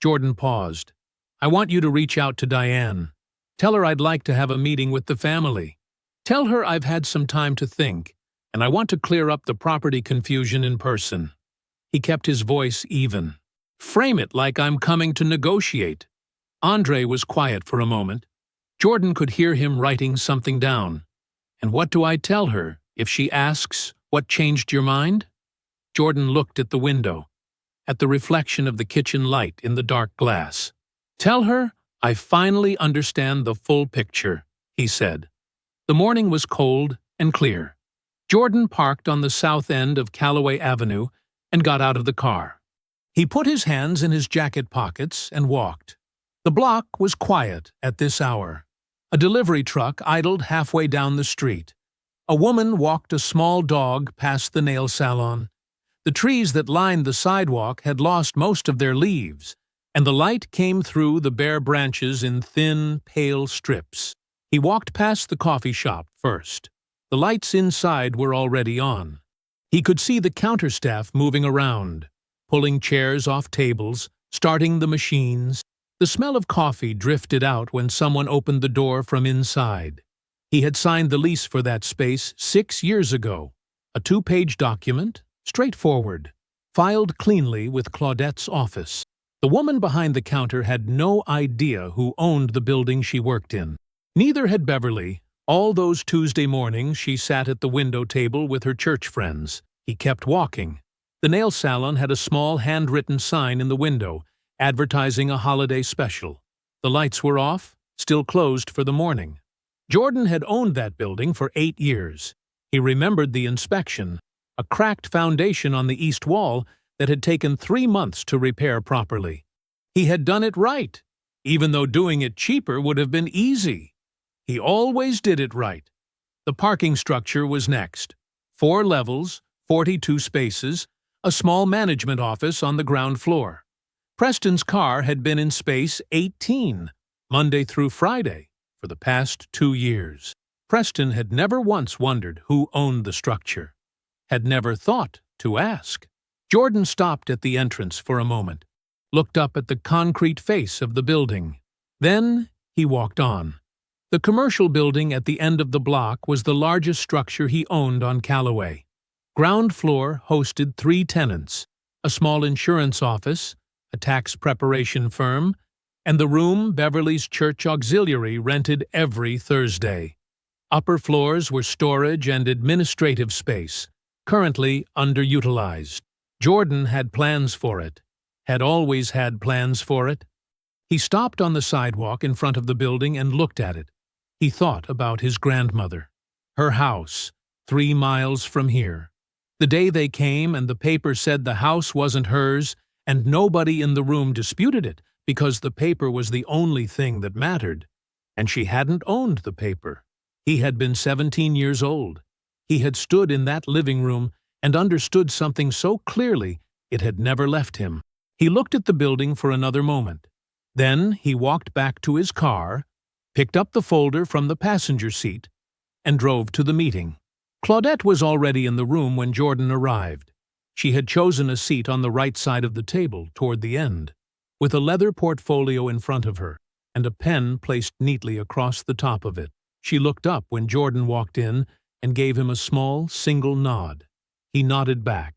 Jordan paused. "I want you to reach out to Diane. Tell her I'd like to have a meeting with the family. Tell her I've had some time to think, and I want to clear up the property confusion in person." He kept his voice even. "Frame it like I'm coming to negotiate." Andre was quiet for a moment. Jordan could hear him writing something down. "And what do I tell her if she asks, 'What changed your mind?'" Jordan looked at the window, at the reflection of the kitchen light in the dark glass. "Tell her I finally understand the full picture," he said. The morning was cold and clear. Jordan parked on the south end of Callaway Avenue and got out of the car. He put his hands in his jacket pockets and walked. The block was quiet at this hour. A delivery truck idled halfway down the street. A woman walked a small dog past the nail salon. The trees that lined the sidewalk had lost most of their leaves, and the light came through the bare branches in thin, pale strips. He walked past the coffee shop first. The lights inside were already on. He could see the counter staff moving around, pulling chairs off tables, starting the machines. The smell of coffee drifted out when someone opened the door from inside. He had signed the lease for that space 6 years ago. A 2-page document, straightforward, filed cleanly with Claudette's office. The woman behind the counter had no idea who owned the building she worked in. Neither had Beverly. All those Tuesday mornings she sat at the window table with her church friends. He kept walking. The nail salon had a small handwritten sign in the window, advertising a holiday special. The lights were off, still closed for the morning. Jordan had owned that building for 8 years. He remembered the inspection, a cracked foundation on the east wall that had taken 3 months to repair properly. He had done it right, even though doing it cheaper would have been easy. He always did it right. The parking structure was next. 4 levels, 42 spaces, a small management office on the ground floor. Preston's car had been in space 18, Monday through Friday, for the past 2 years. Preston had never once wondered who owned the structure, had never thought to ask. Jordan stopped at the entrance for a moment, looked up at the concrete face of the building. Then he walked on. The commercial building at the end of the block was the largest structure he owned on Calloway. Ground floor hosted 3 tenants, a small insurance office, a tax preparation firm, and the room Beverly's church auxiliary rented every Thursday. Upper floors were storage and administrative space, currently underutilized. Jordan had plans for it, had always had plans for it. He stopped on the sidewalk in front of the building and looked at it. He thought about his grandmother, her house, 3 miles from here. The day they came and the paper said the house wasn't hers, and nobody in the room disputed it because the paper was the only thing that mattered. And she hadn't owned the paper. He had been 17 years old. He had stood in that living room and understood something so clearly it had never left him. He looked at the building for another moment. Then he walked back to his car, picked up the folder from the passenger seat, and drove to the meeting. Claudette was already in the room when Jordan arrived. She had chosen a seat on the right side of the table, toward the end, with a leather portfolio in front of her and a pen placed neatly across the top of it. She looked up when Jordan walked in and gave him a small, single nod. He nodded back.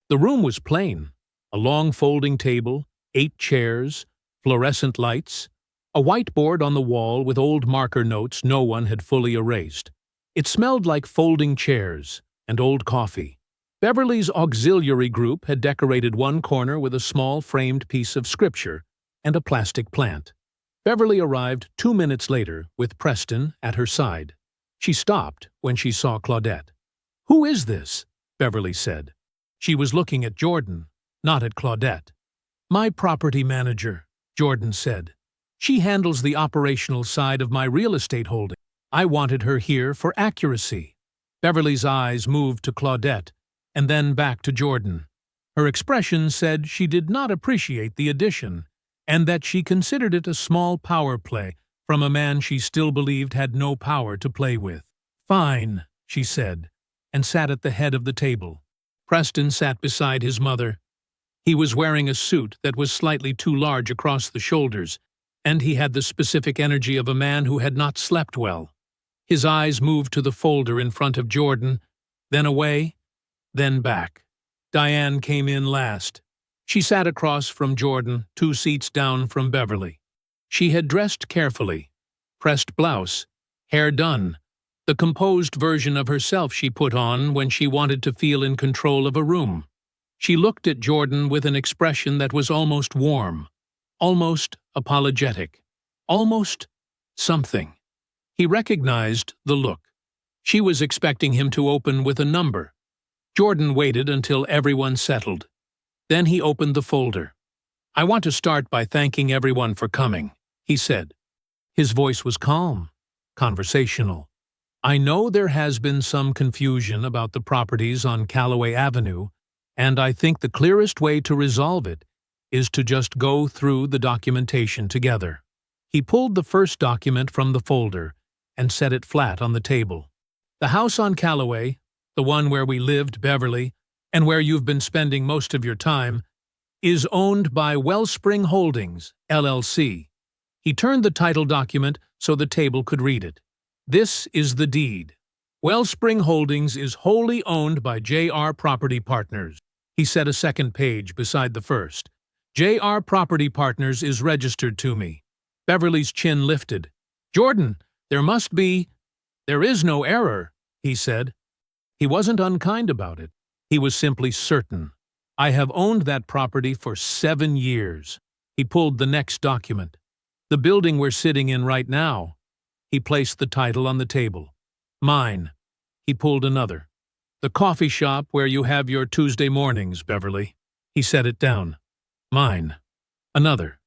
The room was plain. A long folding table, 8 chairs, fluorescent lights, a whiteboard on the wall with old marker notes no one had fully erased. It smelled like folding chairs and old coffee. Beverly's auxiliary group had decorated one corner with a small framed piece of scripture and a plastic plant. Beverly arrived 2 minutes later with Preston at her side. She stopped when she saw Claudette. "Who is this?" Beverly said. She was looking at Jordan, not at Claudette. "My property manager," Jordan said. "She handles the operational side of my real estate holding. I wanted her here for accuracy." Beverly's eyes moved to Claudette and then back to Jordan. Her expression said she did not appreciate the addition, and that she considered it a small power play from a man she still believed had no power to play with. "Fine," she said, and sat at the head of the table. Preston sat beside his mother. He was wearing a suit that was slightly too large across the shoulders, and he had the specific energy of a man who had not slept well. His eyes moved to the folder in front of Jordan, then away, then back. Diane came in last. She sat across from Jordan, 2 seats down from Beverly. She had dressed carefully, pressed blouse, hair done, the composed version of herself she put on when she wanted to feel in control of a room. She looked at Jordan with an expression that was almost warm, almost apologetic, almost something. He recognized the look. She was expecting him to open with a number. Jordan waited until everyone settled. Then he opened the folder. "I want to start by thanking everyone for coming," he said. His voice was calm, conversational. "I know there has been some confusion about the properties on Calloway Avenue, and I think the clearest way to resolve it is to just go through the documentation together." He pulled the first document from the folder and set it flat on the table. "The house on Calloway, the one where we lived, Beverly, and where you've been spending most of your time, is owned by Wellspring Holdings, LLC. He turned the title document so the table could read it. "This is the deed. Wellspring Holdings is wholly owned by J.R. Property Partners." He set a second page beside the first. "J.R. Property Partners is registered to me." Beverly's chin lifted. "Jordan, there is no error," he said. He wasn't unkind about it. He was simply certain. "I have owned that property for 7 years." He pulled the next document. "The building we're sitting in right now." He placed the title on the table. "Mine." He pulled another. "The coffee shop where you have your Tuesday mornings, Beverly." He set it down. "Mine." Another.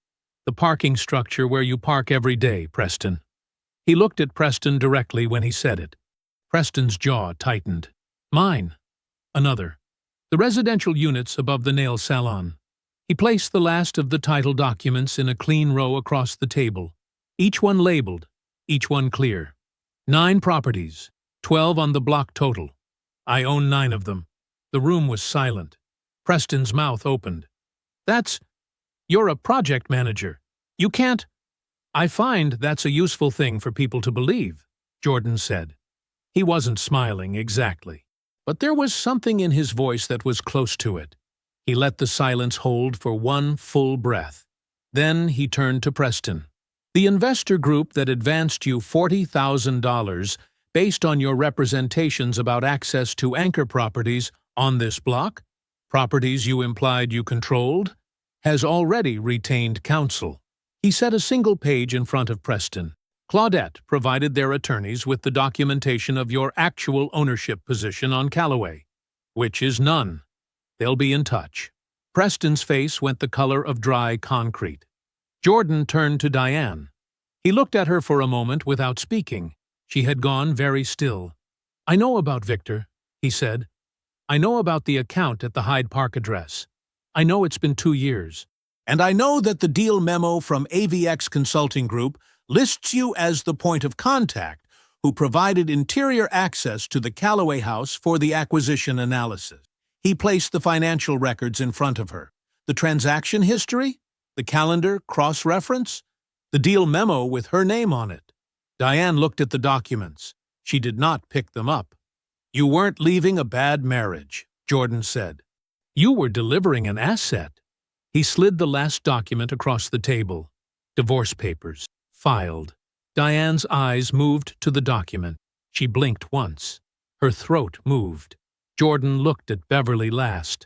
"The parking structure where you park every day, Preston." He looked at Preston directly when he said it. Preston's jaw tightened. "Mine." Another. "The residential units above the nail salon." He placed the last of the title documents in a clean row across the table, each one labeled, each one clear. 9 properties, 12 on the block total. I own 9 of them. The room was silent. Preston's mouth opened. You're a project manager. You can't. I find that's a useful thing for people to believe, Jordan said. He wasn't smiling exactly, but there was something in his voice that was close to it. He let the silence hold for one full breath. Then he turned to Preston. The investor group that advanced you $40,000 based on your representations about access to anchor properties on this block, properties you implied you controlled, has already retained counsel. He set a single page in front of Preston. Claudette provided their attorneys with the documentation of your actual ownership position on Callaway, which is none. They'll be in touch. Preston's face went the color of dry concrete. Jordan turned to Diane. He looked at her for a moment without speaking. She had gone very still. I know about Victor, he said. I know about the account at the Hyde Park address. I know it's been 2 years. And I know that the deal memo from AVX Consulting Group lists you as the point of contact who provided interior access to the Callaway house for the acquisition analysis. He placed the financial records in front of her. The transaction history, the calendar cross-reference, the deal memo with her name on it. Diane looked at the documents. She did not pick them up. You weren't leaving a bad marriage, Jordan said. You were delivering an asset. He slid the last document across the table. Divorce papers. Filed. Diane's eyes moved to the document. She blinked once. Her throat moved. Jordan looked at Beverly last.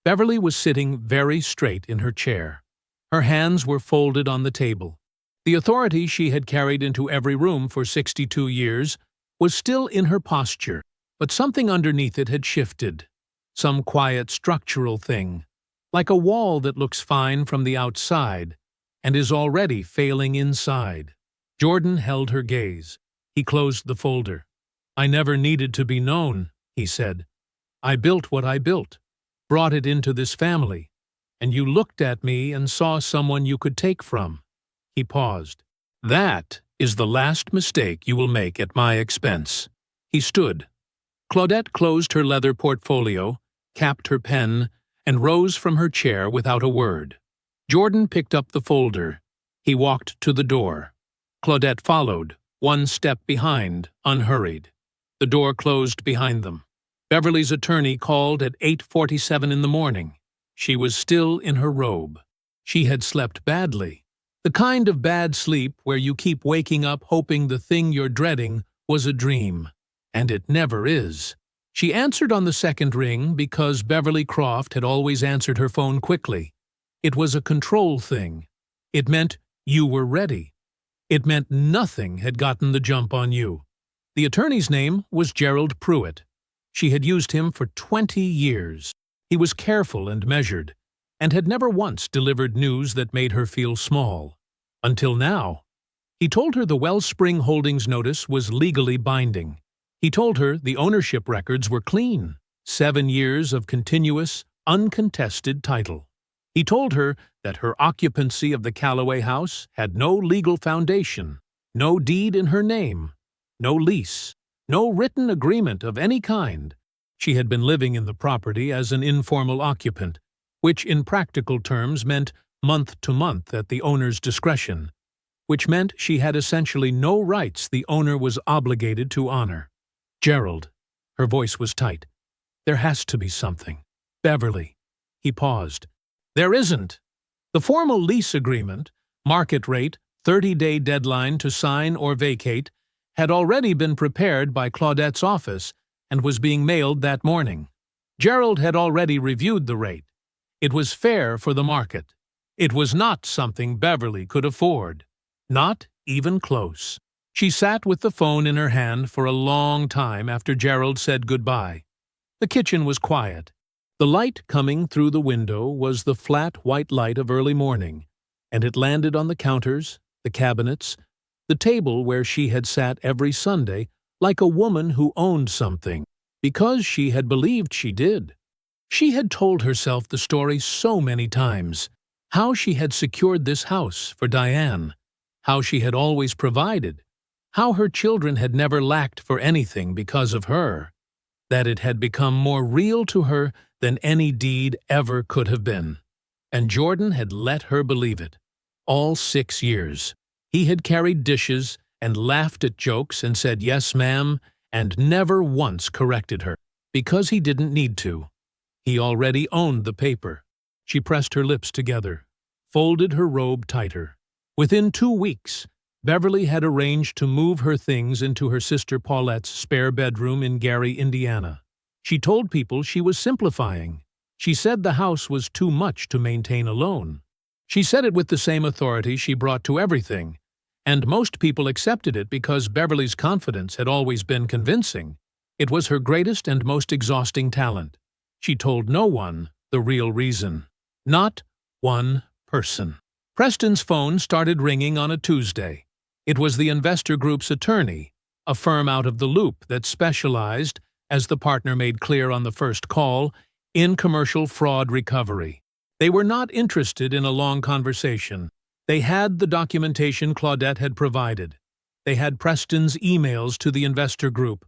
Beverly was sitting very straight in her chair. Her hands were folded on the table. The authority she had carried into every room for 62 years was still in her posture, but something underneath it had shifted. Some quiet structural thing, like a wall that looks fine from the outside and is already failing inside. Jordan held her gaze. He closed the folder. I never needed to be known, he said. I built what I built, brought it into this family, and you looked at me and saw someone you could take from. He paused. That is the last mistake you will make at my expense. He stood. Claudette closed her leather portfolio, capped her pen, and rose from her chair without a word. Jordan picked up the folder. He walked to the door. Claudette followed, one step behind, unhurried. The door closed behind them. Beverly's attorney called at 8:47 in the morning. She was still in her robe. She had slept badly. The kind of bad sleep where you keep waking up hoping the thing you're dreading was a dream. And it never is. She answered on the second ring because Beverly Croft had always answered her phone quickly. It was a control thing. It meant you were ready. It meant nothing had gotten the jump on you. The attorney's name was Gerald Pruitt. She had used him for 20 years. He was careful and measured, and had never once delivered news that made her feel small. Until now. He told her the Wellspring Holdings notice was legally binding. He told her the ownership records were clean, 7 years of continuous, uncontested title. He told her that her occupancy of the Callaway house had no legal foundation, no deed in her name, no lease, no written agreement of any kind. She had been living in the property as an informal occupant, which in practical terms meant month to month at the owner's discretion, which meant she had essentially no rights the owner was obligated to honor. Gerald. Her voice was tight. There has to be something. Beverly. He paused. There isn't. The formal lease agreement, market rate, 30-day deadline to sign or vacate, had already been prepared by Claudette's office and was being mailed that morning. Gerald had already reviewed the rate. It was fair for the market. It was not something Beverly could afford. Not even close. She sat with the phone in her hand for a long time after Gerald said goodbye. The kitchen was quiet. The light coming through the window was the flat white light of early morning, and it landed on the counters, the cabinets, the table where she had sat every Sunday like a woman who owned something, because she had believed she did. She had told herself the story so many times. How she had secured this house for Diane. How she had always provided. How her children had never lacked for anything because of her. That it had become more real to her than any deed ever could have been. And Jordan had let her believe it. All 6 years. He had carried dishes and laughed at jokes and said, "Yes, ma'am," and never once corrected her. Because he didn't need to. He already owned the paper. She pressed her lips together, folded her robe tighter. Within 2 weeks, Beverly had arranged to move her things into her sister Paulette's spare bedroom in Gary, Indiana. She told people she was simplifying. She said the house was too much to maintain alone. She said it with the same authority she brought to everything, and most people accepted it because Beverly's confidence had always been convincing. It was her greatest and most exhausting talent. She told no one the real reason. Not one person. Preston's phone started ringing on a Tuesday. It was the investor group's attorney, a firm out of the loop that specialized, as the partner made clear on the first call, in commercial fraud recovery. They were not interested in a long conversation. They had the documentation Claudette had provided. They had Preston's emails to the investor group.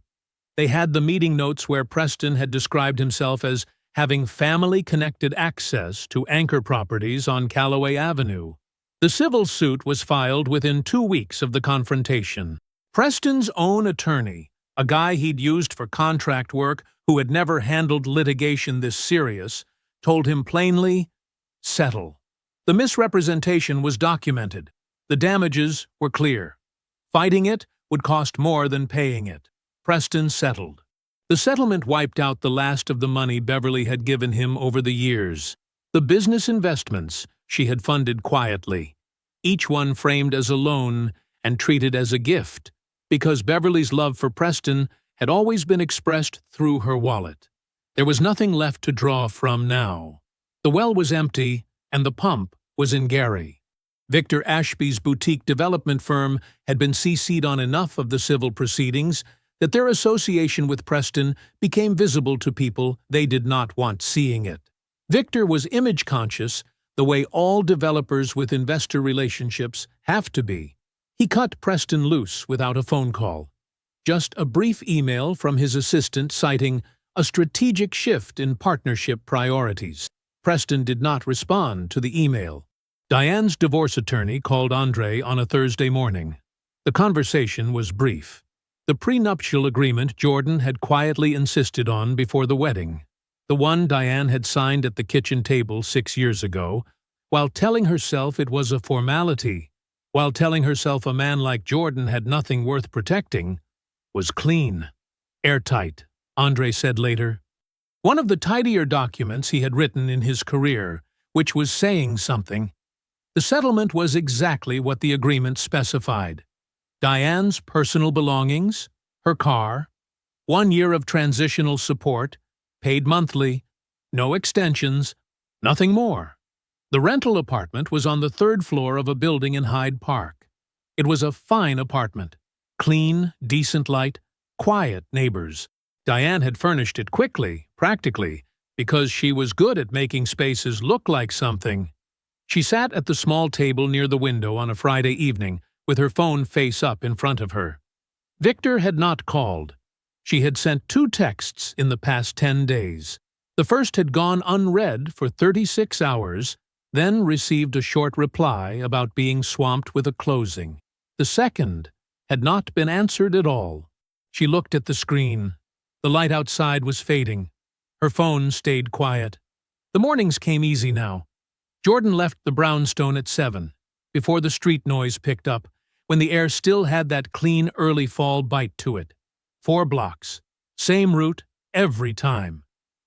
They had the meeting notes where Preston had described himself as having family-connected access to anchor properties on Callaway Avenue. The civil suit was filed within 2 weeks of the confrontation. Preston's own attorney, a guy he'd used for contract work who had never handled litigation this serious, told him plainly, "Settle." The misrepresentation was documented. The damages were clear. Fighting it would cost more than paying it. Preston settled. The settlement wiped out the last of the money Beverly had given him over the years. The business investments she had funded quietly, each one framed as a loan and treated as a gift, because Beverly's love for Preston had always been expressed through her wallet. There was nothing left to draw from now. The well was empty, and the pump was in Gary. Victor Ashby's boutique development firm had been CC'd on enough of the civil proceedings that their association with Preston became visible to people they did not want seeing it. Victor was image-conscious the way all developers with investor relationships have to be. He cut Preston loose without a phone call. Just a brief email from his assistant citing a strategic shift in partnership priorities. Preston did not respond to the email. Diane's divorce attorney called Andre on a Thursday morning. The conversation was brief. The prenuptial agreement Jordan had quietly insisted on before the wedding, the one Diane had signed at the kitchen table 6 years ago, while telling herself it was a formality, while telling herself a man like Jordan had nothing worth protecting, was clean. Airtight, Andre said later. One of the tidier documents he had written in his career, which was saying something. The settlement was exactly what the agreement specified. Diane's personal belongings, her car, 1 year of transitional support, paid monthly, no extensions, nothing more. The rental apartment was on the 3rd floor of a building in Hyde Park. It was a fine apartment, clean, decent light, quiet neighbors. Diane had furnished it quickly, practically, because she was good at making spaces look like something. She sat at the small table near the window on a Friday evening, with her phone face up in front of her. Victor had not called. She had sent 2 texts in the past 10 days. The first had gone unread for 36 hours, then received a short reply about being swamped with a closing. The second had not been answered at all. She looked at the screen. The light outside was fading. Her phone stayed quiet. The mornings came easy now. Jordan left the brownstone at 7, before the street noise picked up, when the air still had that clean early fall bite to it. 4 blocks. Same route, every time.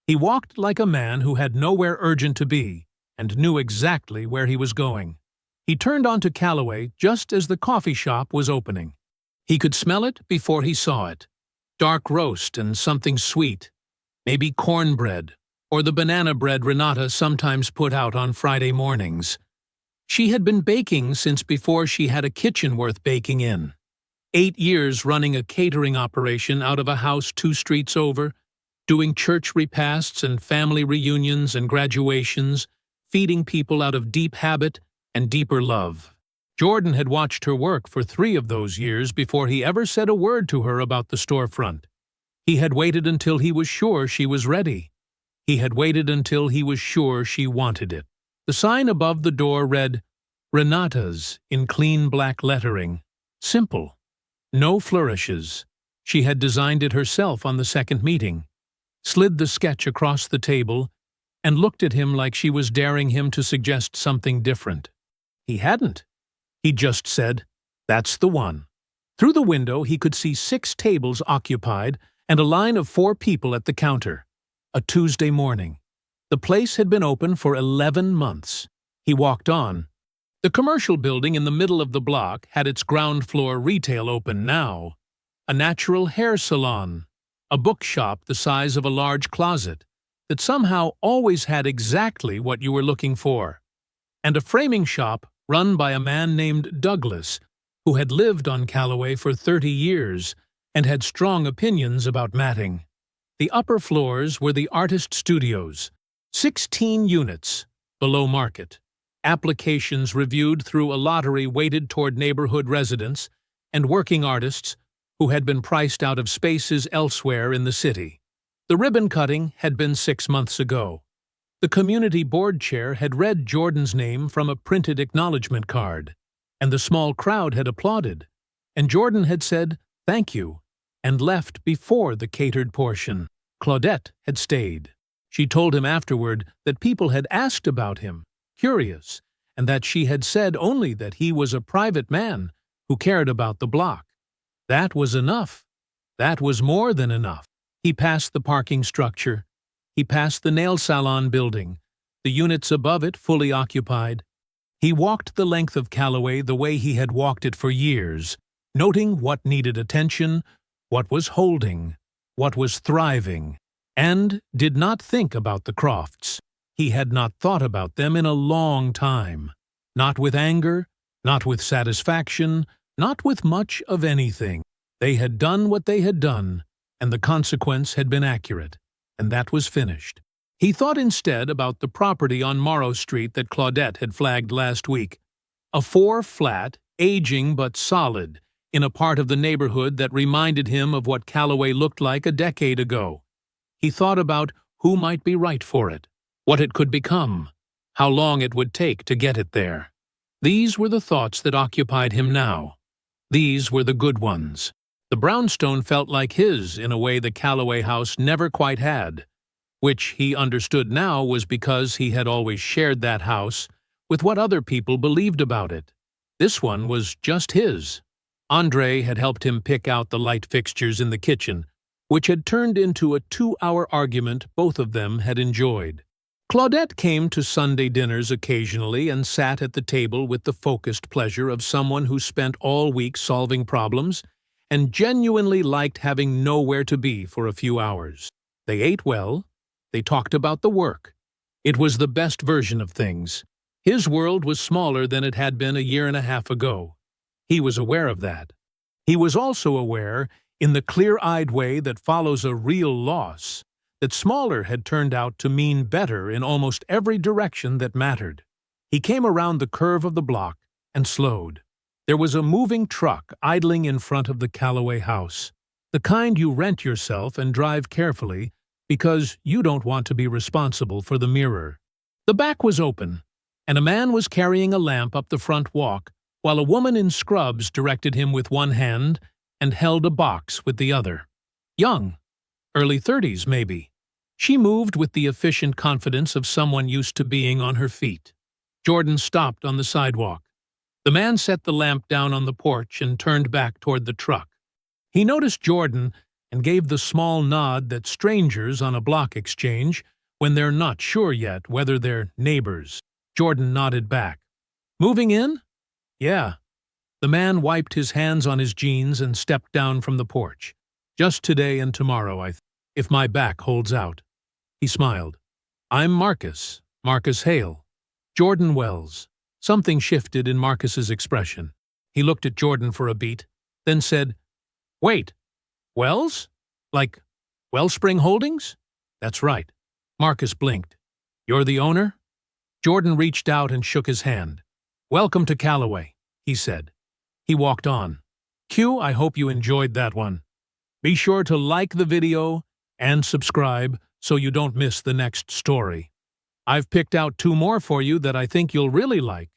He walked like a man who had nowhere urgent to be, and knew exactly where he was going. He turned onto Callaway just as the coffee shop was opening. He could smell it before he saw it. Dark roast and something sweet. Maybe cornbread, or the banana bread Renata sometimes put out on Friday mornings. She had been baking since before she had a kitchen worth baking in. 8 years running a catering operation out of a house 2 streets over, doing church repasts and family reunions and graduations, feeding people out of deep habit and deeper love. Jordan had watched her work for 3 of those years before he ever said a word to her about the storefront. He had waited until he was sure she was ready. He had waited until he was sure she wanted it. The sign above the door read, "Renata's," in clean black lettering. Simple. No flourishes. She had designed it herself on the second meeting, slid the sketch across the table, and looked at him like she was daring him to suggest something different. He hadn't. He just said, "That's the one." Through the window he could see 6 tables occupied and a line of 4 people at the counter. A Tuesday morning. The place had been open for 11 months. He walked on. The commercial building in the middle of the block had its ground floor retail open now. A natural hair salon. A bookshop the size of a large closet that somehow always had exactly what you were looking for. And a framing shop run by a man named Douglas, who had lived on Calloway for 30 years and had strong opinions about matting. The upper floors were the artist studios, 16 units, below market. Applications reviewed through a lottery weighted toward neighborhood residents and working artists who had been priced out of spaces elsewhere in the city. The ribbon cutting had been 6 months ago. The community board chair had read Jordan's name from a printed acknowledgement card, and the small crowd had applauded, and Jordan had said, "Thank you," and left before the catered portion. Claudette had stayed. She told him afterward that people had asked about him, curious, and that she had said only that he was a private man who cared about the block. That was enough. That was more than enough. He passed the parking structure. He passed the nail salon building, the units above it fully occupied. He walked the length of Calloway the way he had walked it for years, noting what needed attention, what was holding, what was thriving, and did not think about the Crofts. He had not thought about them in a long time. Not with anger, not with satisfaction, not with much of anything. They had done what they had done, and the consequence had been accurate, and that was finished. He thought instead about the property on Morrow Street that Claudette had flagged last week. A 4-flat, aging but solid, in a part of the neighborhood that reminded him of what Calloway looked like a decade ago. He thought about who might be right for it, what it could become, how long it would take to get it there. These were the thoughts that occupied him now. These were the good ones. The brownstone felt like his in a way the Calloway house never quite had, which he understood now was because he had always shared that house with what other people believed about it. This one was just his. Andre had helped him pick out the light fixtures in the kitchen, which had turned into a 2-hour argument both of them had enjoyed. Claudette came to Sunday dinners occasionally and sat at the table with the focused pleasure of someone who spent all week solving problems and genuinely liked having nowhere to be for a few hours. They ate well. They talked about the work. It was the best version of things. His world was smaller than it had been a year and a half ago. He was aware of that. He was also aware, in the clear-eyed way that follows a real loss, that smaller had turned out to mean better in almost every direction that mattered. He came around the curve of the block and slowed. There was a moving truck idling in front of the Calloway house, the kind you rent yourself and drive carefully because you don't want to be responsible for the mirror. The back was open, and a man was carrying a lamp up the front walk, while a woman in scrubs directed him with one hand and held a box with the other. Young, early 30s maybe. She moved with the efficient confidence of someone used to being on her feet. Jordan stopped on the sidewalk. The man set the lamp down on the porch and turned back toward the truck. He noticed Jordan and gave the small nod that strangers on a block exchange when they're not sure yet whether they're neighbors. Jordan nodded back. "Moving in?" "Yeah." The man wiped his hands on his jeans and stepped down from the porch. "Just today and tomorrow, if my back holds out." He smiled. "I'm Marcus Hale. Jordan Wells." Something shifted in Marcus's expression. He looked at Jordan for a beat, then said, "Wait, Wells? Like Wellspring Holdings? That's right. Marcus blinked. You're the owner? Jordan reached out and shook his hand. Welcome to Callaway, he said. He walked on. Q, I hope you enjoyed that one. Be sure to like the video and subscribe so you don't miss the next story. I've picked out 2 more for you that I think you'll really like.